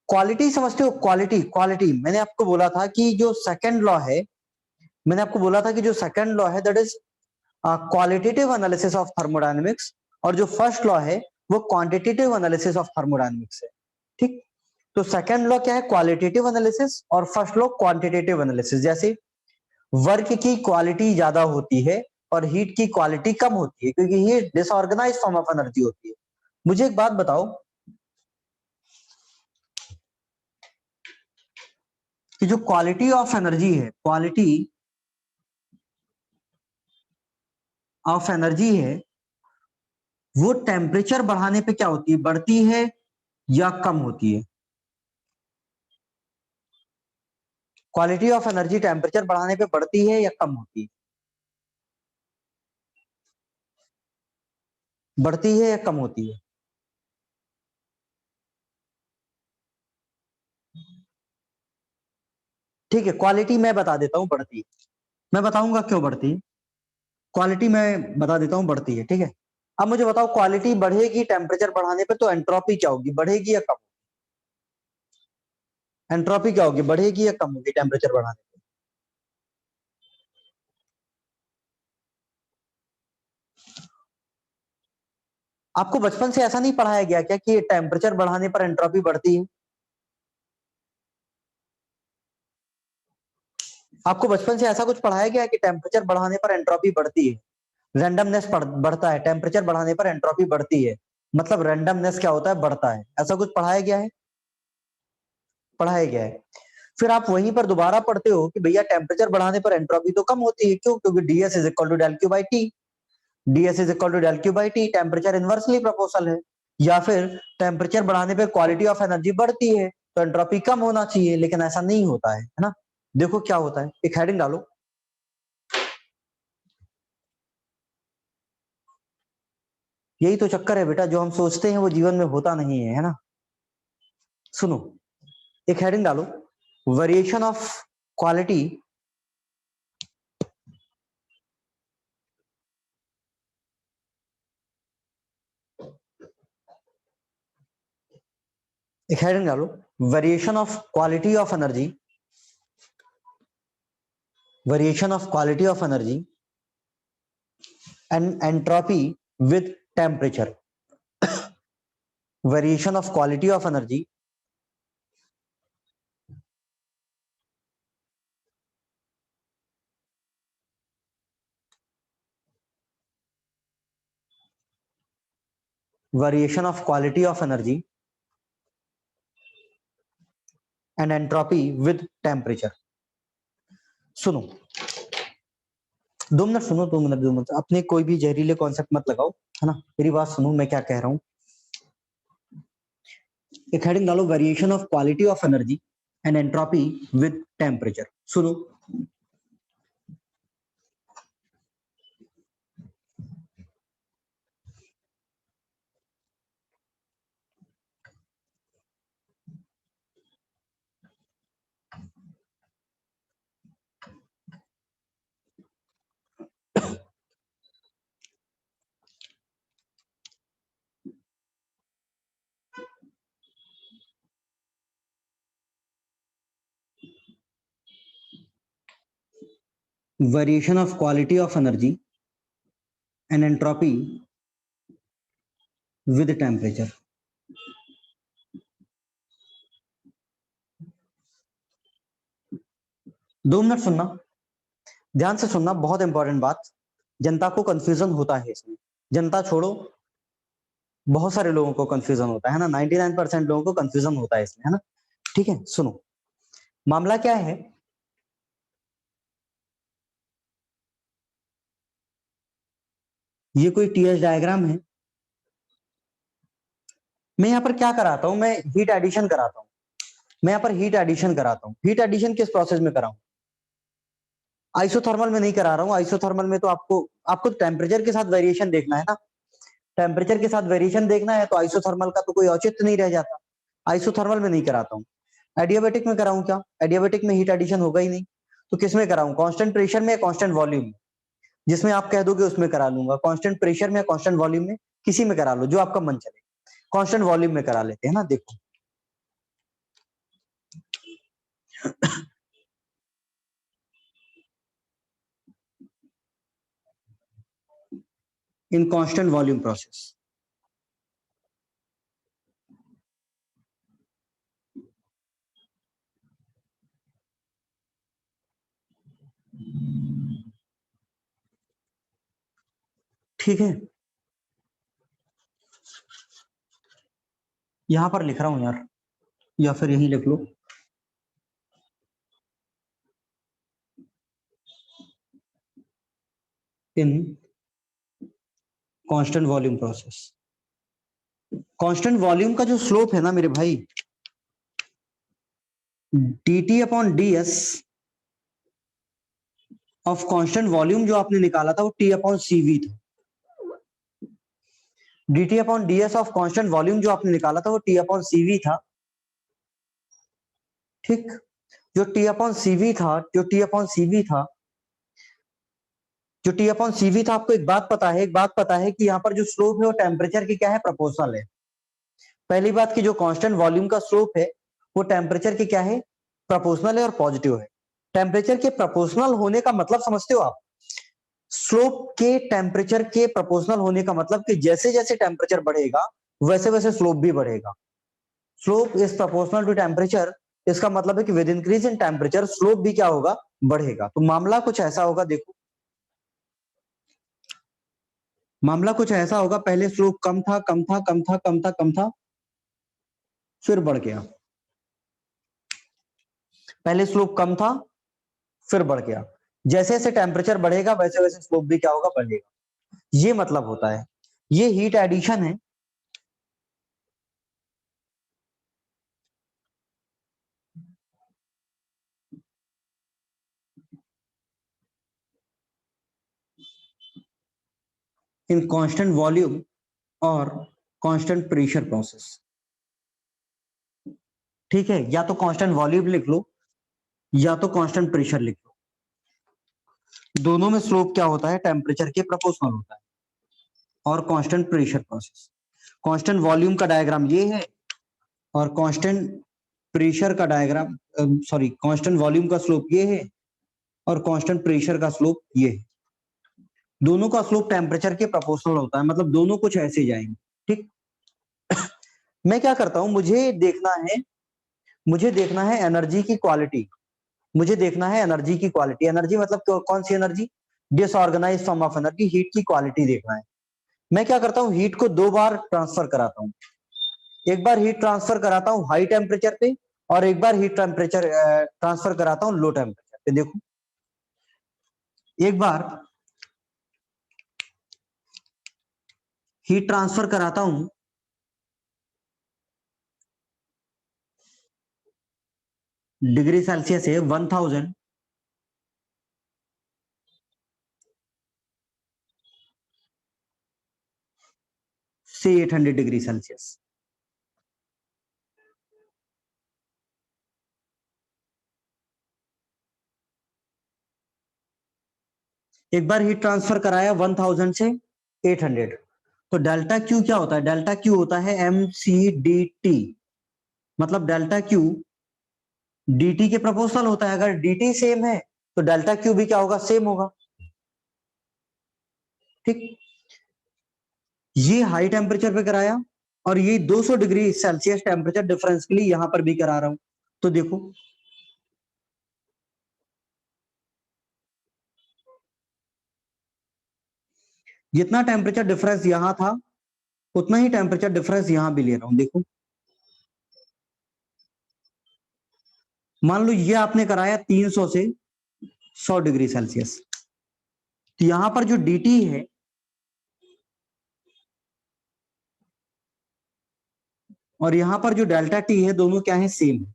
क्वालिटी समझते हो, क्वालिटी, क्वालिटी मैंने आपको बोला था कि जो सेकंड लॉ है, मैंने आपको बोला था कि जो सेकंड लॉ है that is qualitative analysis of thermodynamics, और जो फर्स्ट लॉ है वो क्वांटिटेटिव एनालिसिस ऑफ थर्मोडायनेमिक्स है। ठीक, तो सेकंड लॉ क्या है, क्वालिटेटिव एनालिसिस, और फर्स्ट लॉ क्वांटिटेटिव एनालिसिस। जैसे वर्क की क्वालिटी ज्यादा होती है और हीट की क्वालिटी कम होती है, क्योंकि heat disorganise form of energy होती है। मुझे एक बात बताओ कि जो क्वालिटी ऑफ एनर्जी है, क्वालिटी ऑफ एनर्जी है, वो टेम्परेचर बढ़ाने पे क्या होती है, बढ़ती है या कम होती है? क्वालिटी ऑफ एनर्जी टेम्परेचर बढ़ाने पे बढ़ती है या कम होती है? बढ़ती है या कम होती है? ठीक है, क्वालिटी मैं बता देता हूं बढ़ती है, मैं बताऊंगा क्यों बढ़ती है, क्वालिटी मैं बता देता हूं बढ़ती है, ठीक है। अब मुझे बताओ क्वालिटी बढ़ेगी टेम्परेचर बढ़ाने पे तो एंट्रोपी क्या होगी, बढ़ेगी या कम? एंट्रोपी क्या होगी, बढ़ेगी या कम होगी टेम्परेचर बढ़ाने पे? आपको बचपन से ऐसा नहीं पढ़ाया गया क्या कि टेम्परेचर बढ़ाने पर एंट्रोपी बढ़ती है? आपको बचपन से ऐसा कुछ पढ़ाया गया है कि टेम्परेचर बढ़ाने पर एंट्रोपी बढ़ती है, रैंडमनेस बढ़ता है, टेम्परेचर बढ़ाने पर एंट्रोपी बढ़ती है, मतलब रैंडमनेस क्या होता है, बढ़ता है, ऐसा कुछ पढ़ाया गया है? पढ़ाया गया है। फिर आप वहीं पर दोबारा पढ़ते हो कि भैया टेम्परेचर बढ़ाने पर एंट्रोपी तो कम होती है, क्यों? क्योंकि DS is equal to del Q by T, DS is equal to del Q by T, temperature inversely proportional है। या फिर टेम्परेचर बढ़ाने पर क्वालिटी ऑफ एनर्जी बढ़ती है तो एंट्रोपी कम होना चाहिए, लेकिन ऐसा नहीं होता है ना। देखो क्या होता है, एक हेडिंग डालो। यही तो चक्कर है बेटा, जो हम सोचते हैं वो जीवन में होता नहीं है ना। सुनो, एक हेडिंग डालो, वेरिएशन ऑफ क्वालिटी एक हेडिंग डालो, variation of quality of energy, variation of quality of energy and entropy with temperature, variation of quality of energy variation of quality of energy and entropy with temperature. सुनो, 2 minute सुनो, 2 minute, 2 minute, अपने कोई भी जहरीले concept मत लगाओ, है ना, मेरी बात सुनो मैं क्या कह रहा हूं। एक हेडिंग डालो, variation of quality of energy and entropy with temperature. सुनो, variation of quality of energy and entropy with temperature. 2 minute सुनना, ध्यान से सुनना, बहुत इंपॉर्टेंट बात। जनता को कंफ्यूजन होता है इसमें, जनता छोड़ो, बहुत सारे लोगों को कंफ्यूजन होता है ना, 99% लोगों को कंफ्यूजन होता है इसमें, है ना। ठीक है, सुनो, मामला क्या है, ये कोई टीएस डायग्राम है। मैं यहाँ पर क्या कराता हूँ, मैं हीट एडिशन कराता हूँ, मैं यहाँ पर हीट एडिशन कराता हूँ। हीट एडिशन किस प्रोसेस में कराऊं? आइसोथर्मल में नहीं करा रहा हूँ। आइसोथर्मल में तो आपको आपको टेम्परेचर के साथ वेरिएशन देखना है ना, टेम्परेचर के साथ वेरिएशन देखना है तो आइसोथर्मल का तो कोई औचित्य नहीं रह जाता। आइसोथर्मल में नहीं कराता हूँ। एडियाबेटिक में कराऊं क्या? एडियाबेटिक में हीट एडिशन होगा ही नहीं, तो किसमें कराऊं, कांस्टेंट प्रेशर में या कांस्टेंट वॉल्यूम में? जिसमें आप कह दोगे उसमें करा लूंगा, कांस्टेंट प्रेशर में या कांस्टेंट वॉल्यूम में, किसी में करा लो जो आपका मन चले। कांस्टेंट वॉल्यूम में करा लेते हैं ना। देखो, इन कांस्टेंट वॉल्यूम प्रोसेस, ठीक है, यहां पर लिख रहा हूं यार, या फिर यहीं लिख लो, in constant volume process. Constant volume का जो स्लोप है ना मेरे भाई, dt upon ds of constant volume जो आपने निकाला था वो t अपॉन cv था। dt upon ds of constant volume जो आपने निकाला था वो t अपॉन cv था। ठीक, जो t अपॉन cv था, जो t अपॉन cv था, जो टी अपॉन सीवी था, आपको एक बात पता है कि यहाँ पर जो स्लोप है वो टेम्परेचर की क्या है, प्रोपोर्शनल है। पहली बात की जो कांस्टेंट वॉल्यूम का स्लोप है वो टेम्परेचर की क्या है, प्रोपोर्शनल है और पॉजिटिव है। टेम्परेचर के प्रोपोर्शनल होने का मतलब समझते हो आप? स्लोप के टेम्परेचर के प्रोपोर्शनल होने का मतलब कि जैसे जैसे टेम्परेचर बढ़ेगा वैसे वैसे स्लोप भी बढ़ेगा। Slope is proportional to temperature, इसका मतलब है कि with increase in temperature slope भी क्या होगा, बढ़ेगा। तो मामला कुछ ऐसा होगा, देखो मामला कुछ ऐसा होगा, पहले स्लोप कम था कम था कम था कम था कम था, फिर बढ़ गया। पहले स्लोप कम था फिर बढ़ गया, जैसे जैसे टेम्परेचर बढ़ेगा वैसे वैसे स्लोप भी क्या होगा, बढ़ेगा। ये मतलब होता है, ये हीट एडिशन है। इन कांस्टेंट वॉल्यूम और कांस्टेंट प्रेशर प्रोसेस। ठीक है, या तो कांस्टेंट वॉल्यूम लिख लो या तो कांस्टेंट प्रेशर लिख लो। दोनों में स्लोप क्या होता है, टेम्परेचर के प्रोपोर्शनल होता है। और constant pressure process, constant volume का डायग्राम ये है और कांस्टेंट प्रेशर का डायग्राम, सॉरी कांस्टेंट वॉल्यूम का स्लोप ये है और कांस्टेंट प्रेशर का स्लोप ये है। दोनों का स्लोप टेम्परेचर के प्रोपोर्शनल होता है, मतलब दोनों कुछ ऐसे जाएंगे। ठीक, मैं क्या करता हूं, मुझे देखना है एनर्जी की क्वालिटी। मुझे देखना है एनर्जी की क्वालिटी। एनर्जी मतलब कौन सी energy, disorganize form of energy, heat की क्वालिटी देखना है। मैं क्या करता हूँ, हीट को दो बार ट्रांसफर कराता हूँ। एक बार हीट ट्रांसफर कराता हूँ हाई टेम्परेचर पे और एक बार हीट टेम्परेचर ट्रांसफर कराता हूँ लो टेम्परेचर पे। देखो, एक बार हीट ट्रांसफर कराता हूं डिग्री सेल्सियस है 1000 से 800 डिग्री सेल्सियस। एक बार हीट ट्रांसफर कराया 1000 से 800, तो डेल्टा क्यू क्या होता है, डेल्टा क्यू होता है एम सी डी टी। मतलब डेल्टा क्यू dt के प्रोपोर्शनल होता है। अगर dt सेम है तो डेल्टा क्यू भी क्या होगा, सेम होगा। ठीक, ये हाई टेम्परेचर पे कराया और ये 200 डिग्री सेल्सियस टेम्परेचर डिफरेंस के लिए यहां पर भी करा रहा हूं। तो देखो, जितना टेम्परेचर डिफरेंस यहां था उतना ही टेम्परेचर डिफरेंस यहां भी ले रहा हूं। देखो, मान लो ये आपने कराया 300 से 100 डिग्री सेल्सियस, तो यहां पर जो dt है और यहां पर जो डेल्टा टी है दोनों क्या है, सेम है।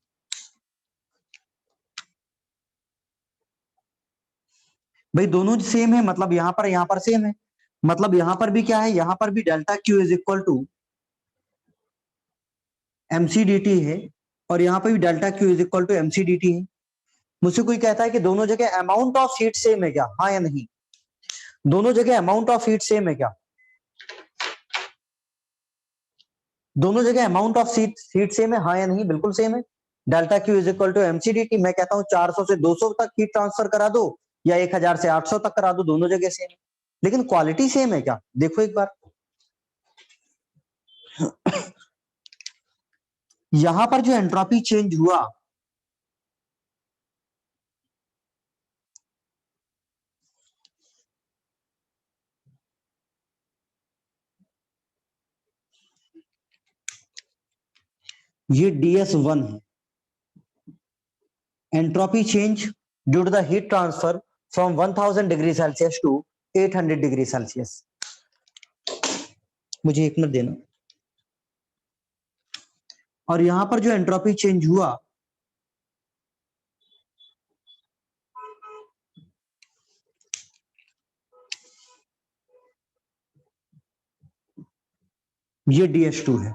भाई दोनों सेम है, मतलब यहां पर सेम है, मतलब यहां पर भी क्या है, यहां पर भी delta Q is equal to MC D T है और यहां पर भी delta Q is equal to MC D T है। मुझसे कोई कहता है कि दोनों जगह अमाउंट ऑफ हीट सेम है क्या, हाँ या नहीं? दोनों जगह अमाउंट ऑफ हीट सेम है क्या? दोनों जगह अमाउंट ऑफ हीट सेम है, हाँ या नहीं? बिल्कुल सेम है। Delta Q is equal to MC D T. मैं कहता हूं 400 से 200 तक हीट ट्रांसफर करा दो या 1000 से 800 तक करा दो, दोनों जगह सेम है। लेकिन क्वालिटी सेम है क्या, देखो एक बार। यहां पर जो एंट्रोपी चेंज हुआ, ये DS1 है, entropy change due to the heat transfer from 1000 degree Celsius to 800 degree Celsius. मुझे एक मिनट देना। और यहां पर जो एंट्रोपी चेंज हुआ, ये DS2 है।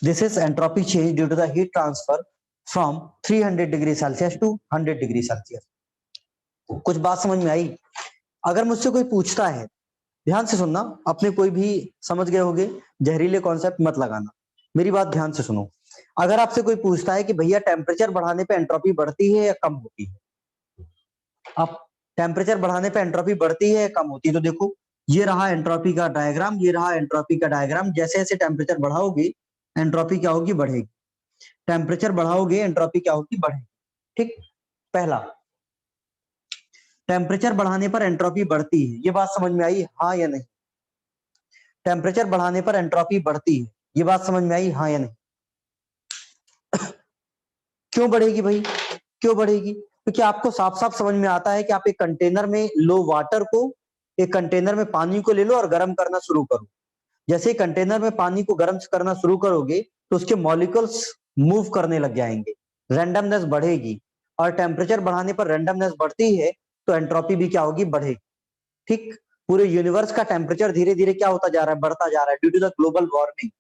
This is entropy change due to the heat transfer from 300 degree Celsius to 100 degree Celsius. कुछ बात समझ में आई? अगर मुझसे कोई पूछता है, ध्यान से सुनना, अपने कोई भी समझ गए होगे, जहरीले कॉन्सेप्ट मत लगाना, मेरी बात ध्यान से सुनो। अगर आपसे कोई पूछता है कि भैया टेम्परेचर बढ़ाने पे एंट्रोपी बढ़ती है या कम होती है, अब टेम्परेचर बढ़ाने पे एंट्रोपी बढ़ती है या कम होती है, तो देखो ये रहा एंट्रोपी का डायग्राम, ये रहा एंट्रोपी का डायग्राम। जैसे जैसे टेम्परेचर बढ़ाओगे एंट्रोपी क्या होगी, बढ़ेगी। टेम्परेचर बढ़ाओगे एंट्रोपी क्या होगी, बढ़ेगी। ठीक, पहला, टेम्परेचर बढ़ाने पर एंट्रोपी बढ़ती है, ये बात समझ में आई, हाँ या नहीं? टेम्परेचर बढ़ाने पर एंट्रोपी बढ़ती है, ये बात समझ में आई, हाँ या नहीं? क्यों बढ़ेगी भाई, क्यों बढ़ेगी? क्योंकि आपको साफ साफ समझ में आता है कि आप एक कंटेनर में लो वाटर को, एक कंटेनर में पानी को ले लो और गर्म करना शुरू करो। जैसे ही कंटेनर में पानी को गर्म करना शुरू करोगे तो उसके मॉलिक्यूल्स मूव करने लग जाएंगे, रैंडमनेस बढ़ेगी, और टेम्परेचर बढ़ाने पर रैंडमनेस बढ़ती है तो एंट्रोपी भी क्या होगी, बढ़ेगी। ठीक, पूरे यूनिवर्स का टेम्परेचर धीरे धीरे क्या होता जा रहा है, बढ़ता जा रहा है due to the global warming,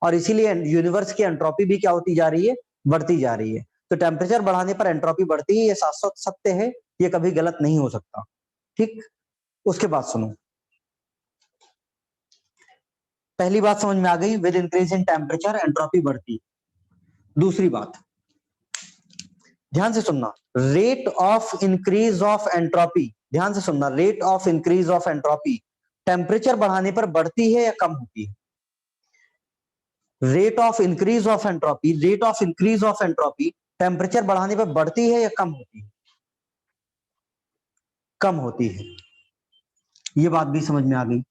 और इसीलिए यूनिवर्स की एंट्रोपी भी क्या होती जा रही है, बढ़ती जा रही है। तो टेम्परेचर बढ़ाने पर एंट्रोपी बढ़ती है, ये शाश्वत सत्य है, ये कभी गलत नहीं हो सकता। ठीक, उसके बाद सुनो, पहली बात समझ में आ गई, with increase in temperature entropy बढ़ती। दूसरी बात, ध्यान से सुनना, rate of increase of entropy, ध्यान से सुनना, rate of increase of entropy temperature बढ़ाने पर बढ़ती है या कम होती है? Rate of increase of entropy, rate of increase of entropy temperature बढ़ाने पर बढ़ती है या कम होती है? कम होती है, ये बात भी समझ में आ गई।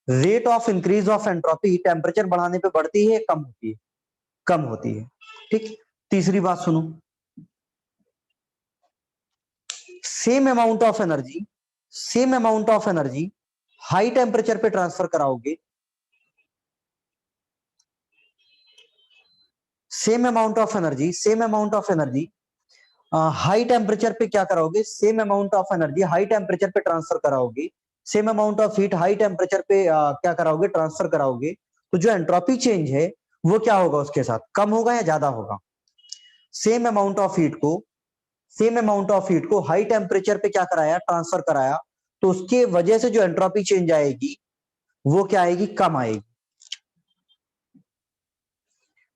Rate of increase of entropy temperature बढ़ाने पे बढ़ती है, कम होती है? कम होती है। ठीक, तीसरी बात सुनो, same amount of energy, same amount of energy high temperature पे ट्रांसफर कराओगे, same amount of energy, same amount of energy high temperature पे क्या कराओगे, same amount of energy high temperature पे ट्रांसफर कराओगे, same amount of heat high temperature पे क्या कराओगे, ट्रांसफर कराओगे, तो जो एंट्रोपी चेंज है वो क्या होगा, उसके साथ कम होगा या ज्यादा होगा? सेम अमाउंट ऑफ हीट को, सेम अमाउंट ऑफ हीट को हाई टेम्परेचर पे क्या कराया, ट्रांसफर कराया, तो उसके वजह से जो एंट्रोपी चेंज आएगी वो क्या आएगी, कम आएगी।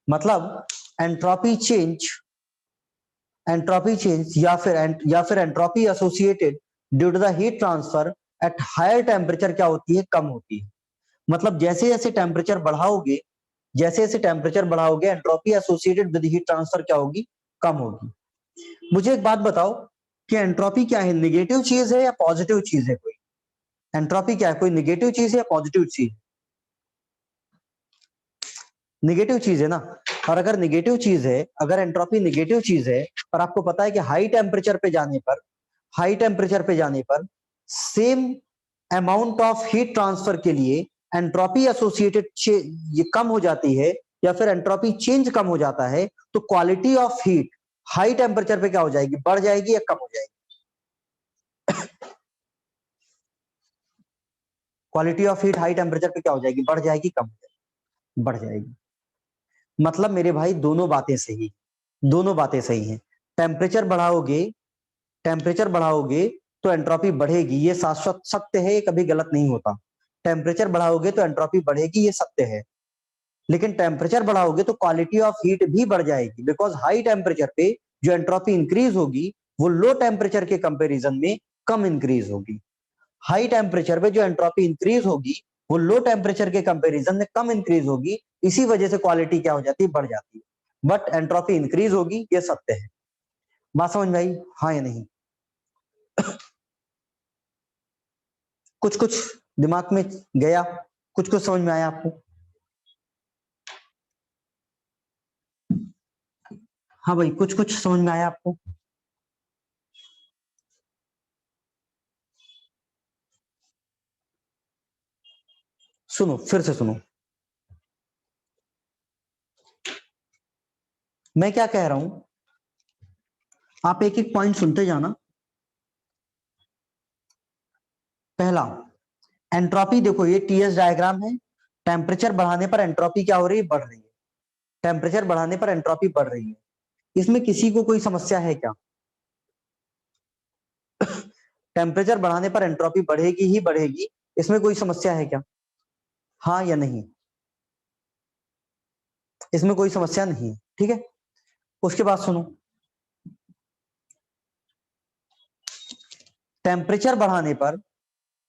मतलब एंट्रोपी चेंज, एंट्रोपी चेंज या फिर entropy associated due to the heat transfer at higher temperature क्या होती है, कम होती है। मतलब जैसे जैसे टेम्परेचर बढ़ाओगे, जैसे जैसे टेम्परेचर बढ़ाओगे entropy associated with heat transfer क्या होगी, कम होगी। मुझे एक बात बताओ कि एंट्रोपी क्या है, निगेटिव चीज है या पॉजिटिव चीज है? कोई एंट्रोपी क्या है, कोई निगेटिव चीज है या पॉजिटिव चीज? निगेटिव चीज है ना। और अगर निगेटिव चीज है, अगर एंट्रोपी निगेटिव चीज है, और आपको पता है कि हाई टेम्परेचर पे जाने पर, हाई टेम्परेचर पे जाने पर same amount of heat transfer के लिए एंट्रोपी एसोसिएटेड ये कम हो जाती है, या फिर एंट्रोपी चेंज कम हो जाता है, तो quality of heat high temperature पे क्या हो जाएगी, बढ़ जाएगी या कम हो जाएगी? Quality of heat high temperature पे क्या हो जाएगी, बढ़ जाएगी, कम हो जाएगी? बढ़ जाएगी। मतलब मेरे भाई दोनों बातें सही, दोनों बातें सही हैं। टेम्परेचर बढ़ाओगे, टेम्परेचर बढ़ाओगे तो एंट्रोपी बढ़ेगी, ये शाश्वत सत्य है, ये कभी गलत नहीं होता। टेम्परेचर बढ़ाओगे तो एंट्रोपी बढ़ेगी, ये सत्य है। लेकिन टेम्परेचर बढ़ाओगे तो क्वालिटी ऑफ हीट भी बढ़ जाएगी, बिकॉज हाई टेम्परेचर पे जो एंट्रोपी इंक्रीज होगी वो लो टेम्परेचर के कंपैरिजन में कम इंक्रीज होगी। हाई टेम्परेचर पे जो एंट्रोपी इंक्रीज होगी वो लो टेम्परेचर के कंपैरिजन में कम इंक्रीज होगी, इसी वजह से क्वालिटी क्या हो जाती है, बढ़ जाती है। बट एंट्रोपी इंक्रीज होगी, ये सत्य है। बात समझ में आई, हाँ या नहीं? कुछ कुछ दिमाग में गया, कुछ कुछ समझ में आया आपको? हाँ भाई, कुछ कुछ समझ में आया आपको? सुनो, फिर से सुनो, मैं क्या कह रहा हूं, आप एक एक पॉइंट सुनते जाना। पहला, एंट्रोपी, देखो ये टीएस डायग्राम है। टेम्परेचर बढ़ाने पर एंट्रोपी क्या हो रही है, बढ़ रही है। टेम्परेचर बढ़ाने पर एंट्रोपी बढ़ रही है। इसमें किसी को कोई समस्या है क्या? टेम्परेचर बढ़ाने पर एंट्रोपी बढ़ेगी ही बढ़ेगी, इसमें कोई समस्या है क्या? हाँ या नहीं? इसमें कोई समस्या नहीं है, ठीक है। उसके बाद सुनो, टेम्परेचर बढ़ाने पर,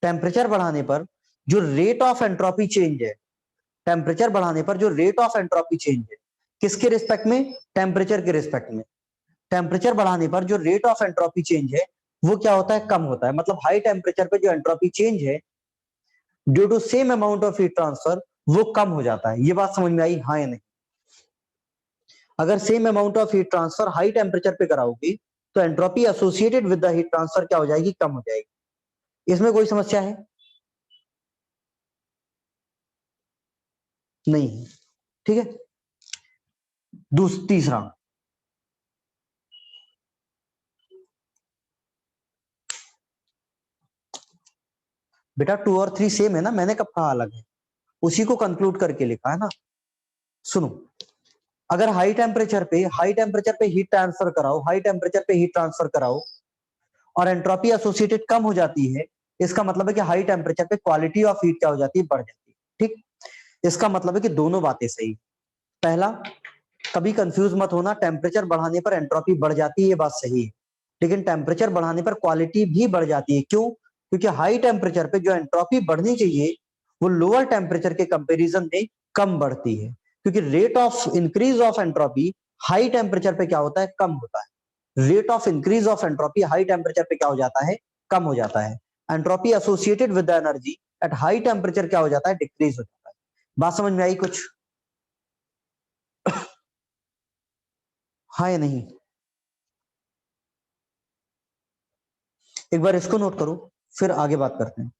टेम्परेचर बढ़ाने पर जो रेट ऑफ एंट्रोपी चेंज है, टेम्परेचर बढ़ाने पर जो रेट ऑफ एंट्रोपी चेंज है, किसके रिस्पेक्ट में? टेम्परेचर के रिस्पेक्ट में। टेम्परेचर बढ़ाने पर जो रेट ऑफ एंट्रोपी चेंज है वो क्या होता है? कम होता है। मतलब हाई टेम्परेचर पे जो एंट्रोपी चेंज है due to same amount of heat transfer, वो कम हो जाता है। ये बात समझ में आई, हाँ या नहीं? अगर same amount of heat transfer high temperature पे कराओगी तो entropy associated with the heat transfer क्या हो जाएगी? कम हो जाएगी। इसमें कोई समस्या है? नहीं, ठीक है। तीसरा, बेटा 2 और 3 सेम है ना, मैंने कब कहा अलग है? उसी को कंक्लूड करके लिखा है ना। सुनो, अगर हाई टेम्परेचर पे हीट ट्रांसफर कराओ, हाई टेम्परेचर पे हीट ट्रांसफर कराओ और एंट्रोपी एसोसिएटेड कम हो जाती है, इसका मतलब है कि हाई टेम्परेचर पे क्वालिटी ऑफ हीट क्या हो जाती है? बढ़ जाती है, ठीक। इसका मतलब है कि दोनों बातें सही। पहला, कभी कंफ्यूज मत होना, टेम्परेचर बढ़ाने पर एंट्रोपी बढ़ जाती है, ये बात सही है, लेकिन टेम्परेचर बढ़ाने पर क्वालिटी भी बढ़ जाती है। क्यों? क्योंकि हाई टेम्परेचर पे जो एंट्रोपी बढ़नी चाहिए वो लोअर टेम्परेचर के कंपैरिजन में कम बढ़ती है, क्योंकि rate of increase of entropy high temperature पे क्या होता है? कम होता है। Rate of increase of entropy high temperature पे क्या हो जाता है? कम हो जाता है। Entropy associated with the energy at high temperature क्या हो जाता है? डिक्रीज हो जाता है। बात समझ में आई कुछ? हाँ या नहीं? एक बार इसको नोट करो, फिर आगे बात करते हैं।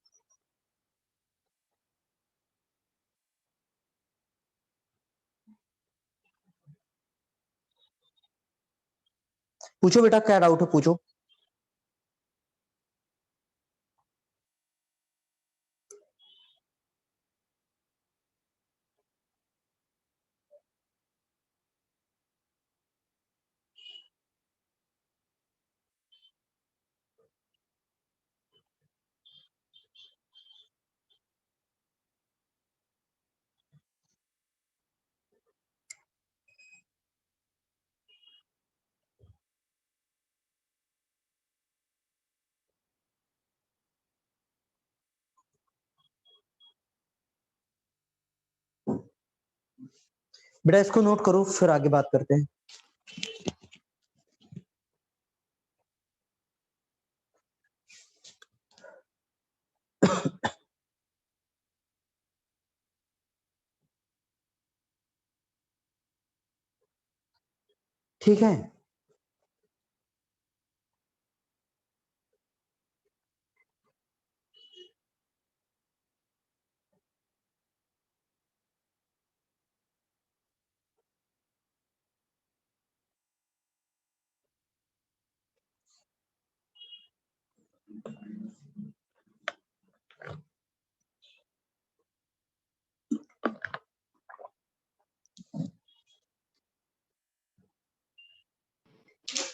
पूछो बेटा, क्या डाउट है? पूछो। बेटा इसको नोट करो, फिर आगे बात करते हैं। ठीक है।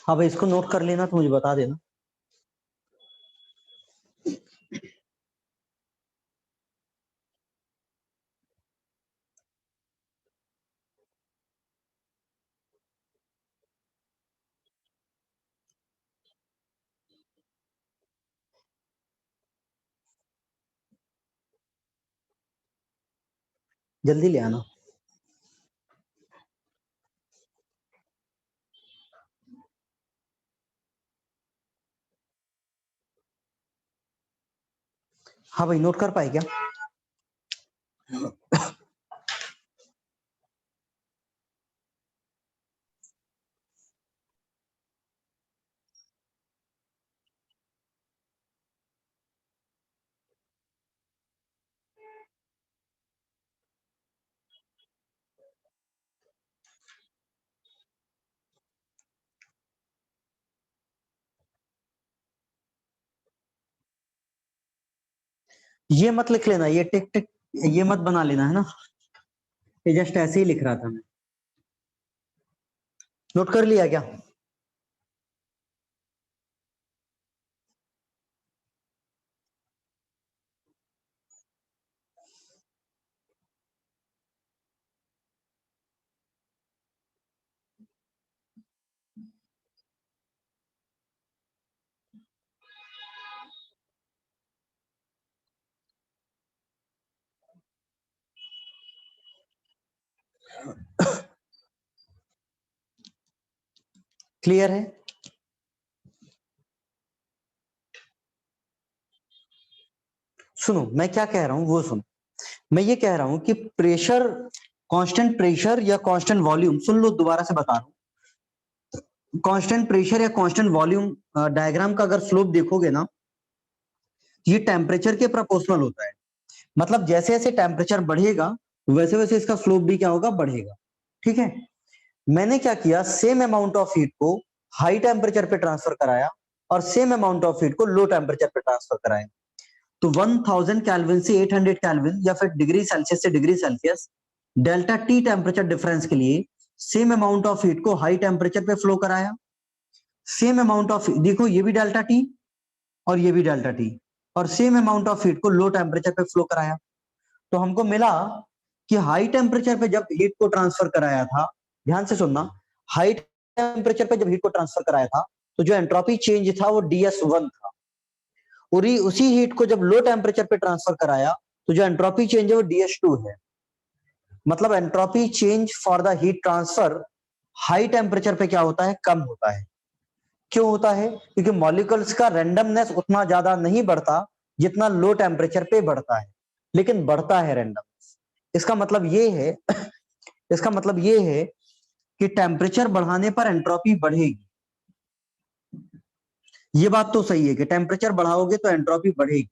हाँ भाई, इसको नोट कर लेना तो मुझे बता देना। जल्दी ले आना। हाँ भाई, नोट कर पाए क्या? ये मत लिख लेना, ये टिक टिक ये मत बना लेना, है ना। ये जस्ट ऐसे ही लिख रहा था मैं। नोट कर लिया क्या? क्लियर है? सुनो मैं क्या कह रहा हूं वो सुनो। मैं ये कह रहा हूं कि प्रेशर, कांस्टेंट प्रेशर या कांस्टेंट वॉल्यूम, सुन लो दोबारा से बता रहा हूं। कांस्टेंट प्रेशर या कांस्टेंट वॉल्यूम डायग्राम का अगर स्लोप देखोगे ना, ये टेम्परेचर के प्रोपोर्शनल होता है। मतलब जैसे जैसे टेम्परेचर बढ़ेगा वैसे वैसे इसका स्लोप भी क्या होगा, बढ़ेगा। ठीक है, मैंने क्या किया, सेम अमाउंट ऑफ हीट को हाई टेम्परेचर पे ट्रांसफर कराया और सेम अमाउंट ऑफ हीट को लो टेम्परेचर पे ट्रांसफर कराया। तो 1000 केल्विन से 800 केल्विन या फिर डिग्री सेल्सियस से degree Celsius, delta T temperature difference के लिए सेम अमाउंट ऑफ हीट को हाई टेम्परेचर पे फ्लो कराया। सेम अमाउंट ऑफ, देखो ये भी डेल्टा टी और ये भी डेल्टा टी, और सेम अमाउंट ऑफ हीट को लो टेम्परेचर पे फ्लो कराया। तो हमको मिला कि हाई टेम्परेचर पे जब हीट को ट्रांसफर कराया था, ध्यान से सुनना, हाई टेम्परेचर पे जब हीट को ट्रांसफर कराया था तो जो एंट्रोपी चेंज था वो ds1 था। और उसी हीट को जब लो टेम्परेचर पे ट्रांसफर कराया तो जो एंट्रोपी चेंज है वो ds2 है। मतलब entropy change for the heat transfer high temperature पे क्या होता है, कम होता है। क्यों होता है? क्योंकि मॉलिक्यूल्स का रैंडमनेस उतना ज्यादा नहीं बढ़ता जितना लो टेम्परेचर पे बढ़ता है, लेकिन बढ़ता है रैंडमनेस। इसका मतलब ये है इसका मतलब ये है कि टेम्परेचर बढ़ाने पर एंट्रोपी बढ़ेगी। ये बात तो सही है कि टेम्परेचर बढ़ाओगे तो एंट्रोपी बढ़ेगी।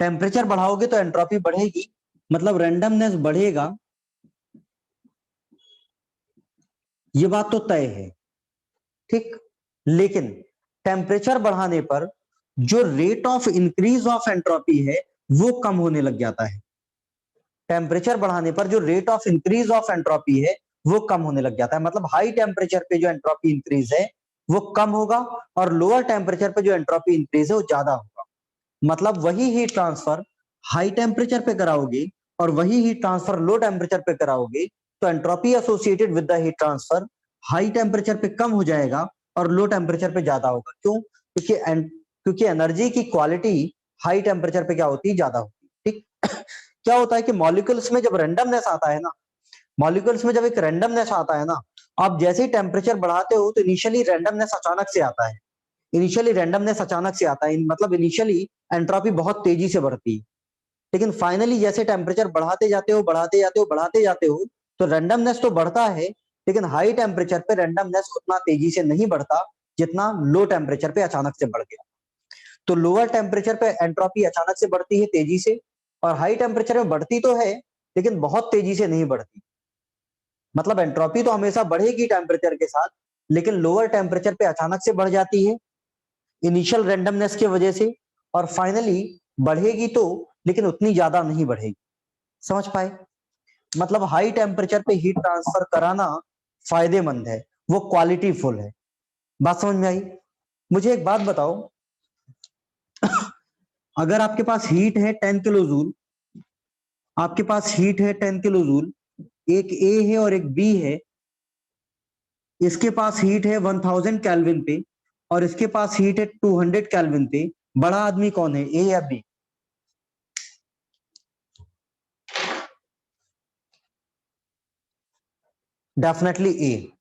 टेम्परेचर बढ़ाओगे तो एंट्रोपी बढ़ेगी, मतलब रैंडमनेस बढ़ेगा, ये बात तो तय है। ठीक, लेकिन टेम्परेचर बढ़ाने पर जो rate of increase of entropy है वो कम होने लग जाता है। टेम्परेचर बढ़ाने पर जो rate of increase of entropy है वो कम होने लग जाता है। मतलब हाई टेम्परेचर पे जो एंट्रोपी इंक्रीज है वो कम होगा और लोअर टेम्परेचर पे जो एंट्रोपी इंक्रीज है वो ज्यादा होगा। मतलब वही हीट ट्रांसफर हाई टेम्परेचर पे कराओगे और वही हीट ट्रांसफर लो टेम्परेचर पे कराओगे तो entropy associated with the heat transfer high temperature पे कम हो जाएगा और लो टेम्परेचर पे ज्यादा होगा। क्यों? क्योंकि एनर्जी की क्वालिटी हाई टेम्परेचर पे क्या होती है, ज्यादा होती है। ठीक, क्या होता है कि मॉलिक्यूल्स में जब रैंडमनेस आता है ना, मॉलिक्यूल्स में जब एक रैंडमनेस आता है ना, आप जैसे ही टेम्परेचर बढ़ाते हो तो इनिशियली रैंडमनेस अचानक से आता है। इनिशियली रैंडमनेस अचानक से आता है, मतलब इनिशियली एंट्रोपी बहुत तेजी से बढ़ती है, लेकिन फाइनली जैसे टेम्परेचर बढ़ाते जाते हो तो रैंडमनेस तो बढ़ता है, लेकिन हाई टेम्परेचर पे रैंडमनेस उतना तेजी से नहीं बढ़ता जितना लो टेम्परेचर पे अचानक से बढ़ गया। तो लोअर टेम्परेचर पे एंट्रोपी अचानक से बढ़ती है तेजी से, और हाई टेम्परेचर में बढ़ती तो है लेकिन बहुत तेजी से नहीं बढ़ती। मतलब एंट्रोपी तो हमेशा बढ़ेगी टेम्परेचर के साथ, लेकिन लोअर टेम्परेचर पे अचानक से बढ़ जाती है इनिशियल रैंडमनेस की वजह से, और फाइनली बढ़ेगी तो, लेकिन उतनी ज्यादा नहीं बढ़ेगी। समझ पाए? मतलब हाई टेम्परेचर पे हीट ट्रांसफर कराना फायदेमंद है, वो क्वालिटी फुल है। बात समझ में आई? मुझे एक बात बताओ, अगर आपके पास हीट है 10 किलो जूल, आपके पास हीट है 10 किलो जूल, एक ए है और एक बी है, इसके पास हीट है 1000 केल्विन पे और इसके पास हीट है 200 केल्विन पे, बड़ा आदमी कौन है, ए या बी? डेफिनेटली ए।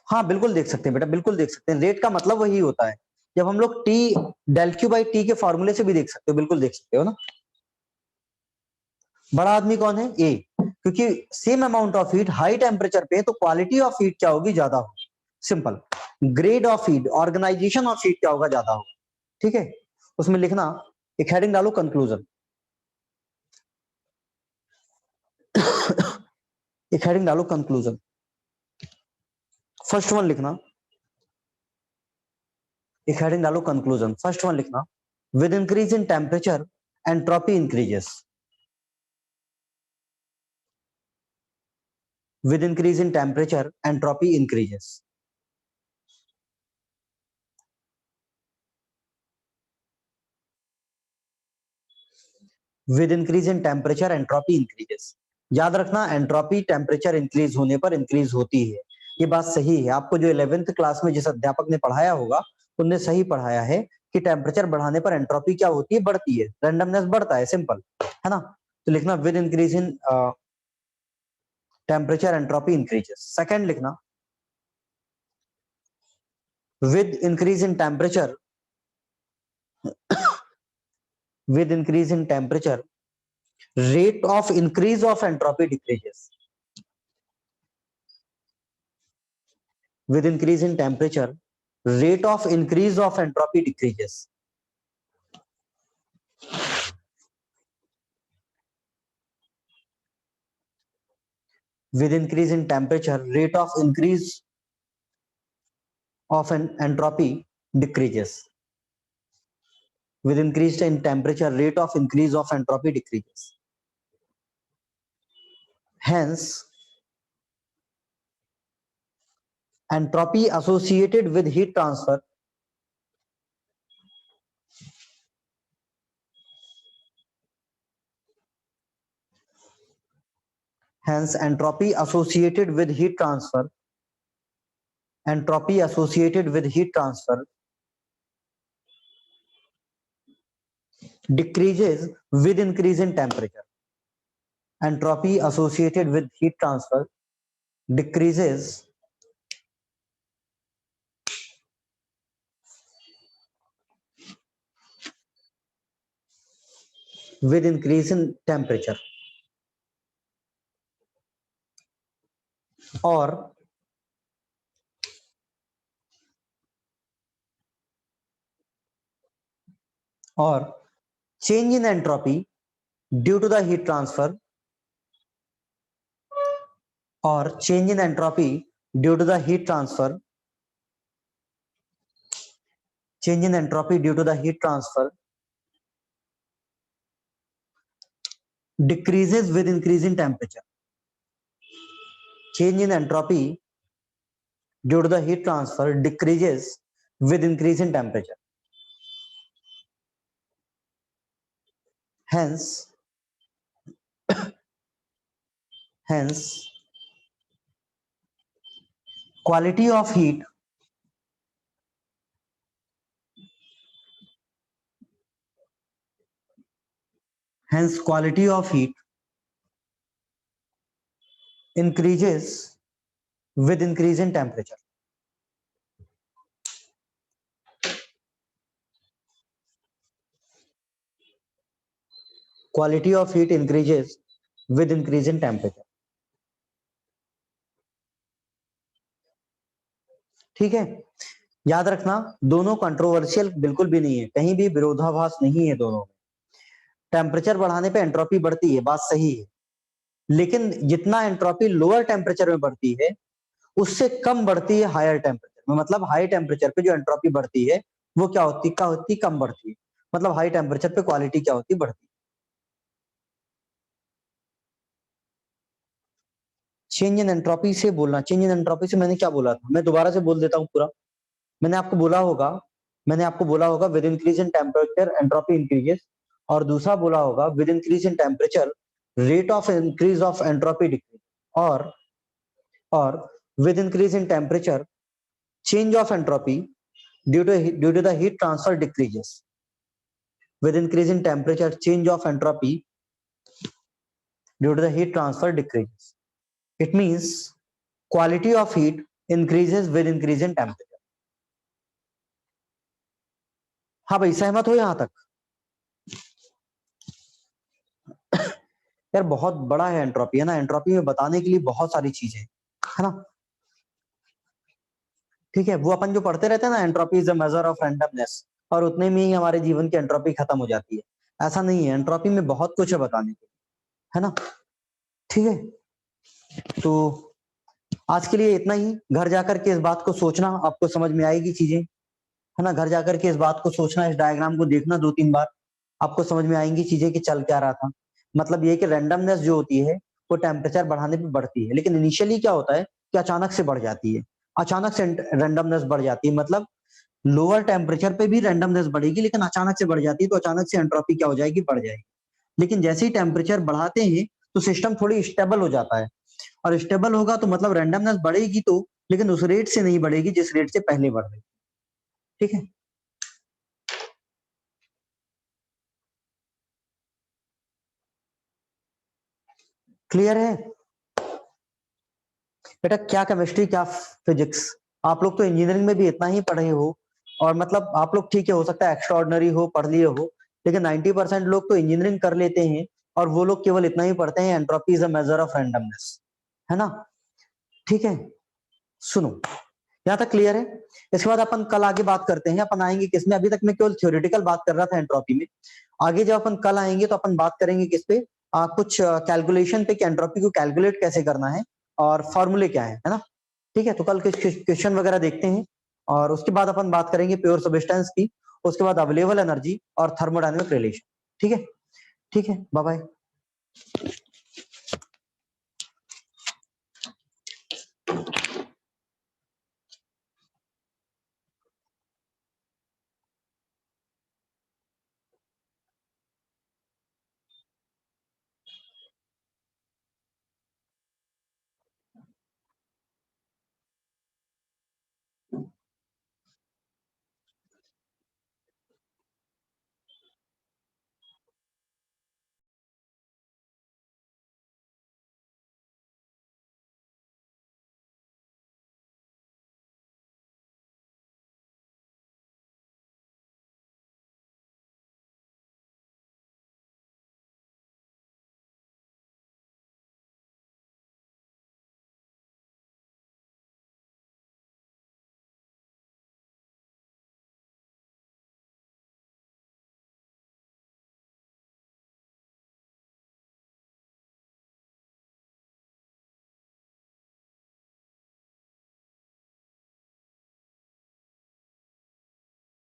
हाँ बिल्कुल देख सकते हैं बेटा, बिल्कुल देख सकते हैं। रेट का मतलब वही होता है, जब हम लोग T del Q by T के फॉर्मूले से भी देख सकते हो, बिल्कुल देख सकते हो ना। बड़ा आदमी कौन है, ए, क्योंकि same amount of heat high temperature पे तो क्वालिटी ऑफ हीट क्या होगी, ज्यादा होगी। Simple. Grade of heat, organisation of heat क्या होगा, ज्यादा होगा। ठीक है, उसमें लिखना, एक हेडिंग डालो कंक्लूजन। एक हेडिंग डालो कंक्लूजन, फर्स्ट वन लिखना। एक हेडिंग डालो कंक्लूजन, फर्स्ट वन लिखना, with increase in temperature entropy increases. With increase in temperature, entropy increases. With increase in temperature, entropy increases. याद रखना, एंट्रोपी टेम्परेचर इंक्रीज होने पर इंक्रीज होती है। ये बात सही है। आपको जो 11th क्लास में जिस अध्यापक ने पढ़ाया होगा उनने सही पढ़ाया है कि टेम्परेचर बढ़ाने पर एंट्रोपी क्या होती है, बढ़ती है, रैंडमनेस बढ़ता है, सिंपल है ना। तो लिखना with increase in temperature entropy increases. Second लिखना, with increase in temperature, with increase in temperature, rate of increase of entropy decreases. With increase in temperature, rate of increase of entropy decreases. With increase in temperature, rate of increase of an entropy decreases. With increase in temperature, rate of increase of entropy decreases. Hence, entropy associated with heat transfer hence entropy associated with heat transfer entropy associated with heat transfer decreases with increase in temperature. Entropy associated with heat transfer decreases with increase in temperature. Or change in entropy due to the heat transfer, or change in entropy due to the heat transfer, change in entropy due to the heat transfer decreases with increase in temperature. Change in entropy due to the heat transfer decreases with increase in temperature. Hence, quality of heat increases with increase in temperature. Quality of heat increases with increase in temperature. ठीक है, याद रखना दोनों controversial बिल्कुल भी नहीं है, कहीं भी विरोधाभास नहीं है दोनों में। टेम्परेचर बढ़ाने पे एंट्रोपी बढ़ती है, बात सही है, लेकिन जितना एंट्रोपी लोअर टेम्परेचर में बढ़ती है उससे कम बढ़ती है हायर टेम्परेचर में। मतलब हाई टेम्परेचर पे जो एंट्रोपी बढ़ती है वो क्या होती कम बढ़ती है। मतलब हाई टेम्परेचर पे क्वालिटी क्या होती, बढ़ती है। चेंज इन एंट्रोपी से बोलना, चेंज इन एंट्रोपी से मैंने क्या बोला था, मैं दोबारा से बोल देता हूँ पूरा। मैंने आपको बोला होगा with increase in temperature entropy increases, और दूसरा बोला होगा with increase in temperature rate of increase of entropy decrease, और with increase in temperature change of entropy due to the heat transfer decreases. With increase in temperature, change of entropy due to the heat transfer decreases. It means quality of heat increases with increase in temperature. हाँ भाई, सहमत हो यहां तक? यार बहुत बड़ा है एंट्रोपी, है ना, एंट्रोपी में बताने के लिए बहुत सारी चीजें है ना। ठीक है, वो अपन जो पढ़ते रहते हैं ना, entropy is a measure of randomness, और उतने में ही हमारे जीवन की एंट्रोपी खत्म हो जाती है। ऐसा नहीं है, एंट्रोपी में बहुत कुछ है बताने के लिए, है ना। ठीक है, तो आज के लिए इतना ही। घर जाकर के इस बात को सोचना, आपको समझ में आएगी चीजें, है ना। घर जाकर के इस बात को सोचना, इस डायग्राम को देखना 2-3 बार, आपको समझ में आएंगी चीजें कि चल क्या रहा था। मतलब ये कि रैंडमनेस जो होती है वो टेम्परेचर बढ़ाने पे बढ़ती है, लेकिन इनिशियली क्या होता है कि अचानक से बढ़ जाती है, अचानक से रैंडमनेस बढ़ जाती है। मतलब लोअर टेम्परेचर पे भी रैंडमनेस बढ़ेगी, लेकिन अचानक से बढ़ जाती है, तो अचानक से एंट्रोपी क्या हो जाएगी, बढ़ जाएगी। लेकिन जैसे ही टेम्परेचर बढ़ाते हैं तो सिस्टम थोड़ी स्टेबल हो जाता है, और स्टेबल होगा तो मतलब रैंडमनेस बढ़ेगी तो, लेकिन उस रेट से नहीं बढ़ेगी जिस रेट से पहले बढ़ रही। ठीक है, क्लियर है? बेटा क्या केमिस्ट्री क्या फिजिक्स, आप लोग तो इंजीनियरिंग में भी इतना ही पढ़े हो, और मतलब आप लोग ठीक है, हो सकता है एक्स्ट्राऑर्डिनरी हो, पढ़ लिए हो, लेकिन 90% लोग तो इंजीनियरिंग कर लेते हैं और वो लोग केवल इतना ही पढ़ते हैं, entropy is a measure of randomness, है ना। ठीक है, सुनो यहाँ तक क्लियर है। इसके बाद अपन कल आगे बात करते हैं, अपन आएंगे किसमें, अभी तक मैं केवल थ्योरेटिकल बात कर रहा था एंट्रोपी में। आगे जब अपन कल आएंगे तो अपन बात करेंगे किस पे, कुछ कैलकुलेशन पे कि एंट्रोपी को कैलकुलेट कैसे करना है और फॉर्मूले क्या है ना। ठीक है, तो कल कुछ क्वेश्चन वगैरह देखते हैं और उसके बाद अपन बात करेंगे प्योर सब्सटेंस की, उसके बाद अवेलेबल एनर्जी और थर्मोडायनेमिक रिलेशन। ठीक है, ठीक है, बाय बाय।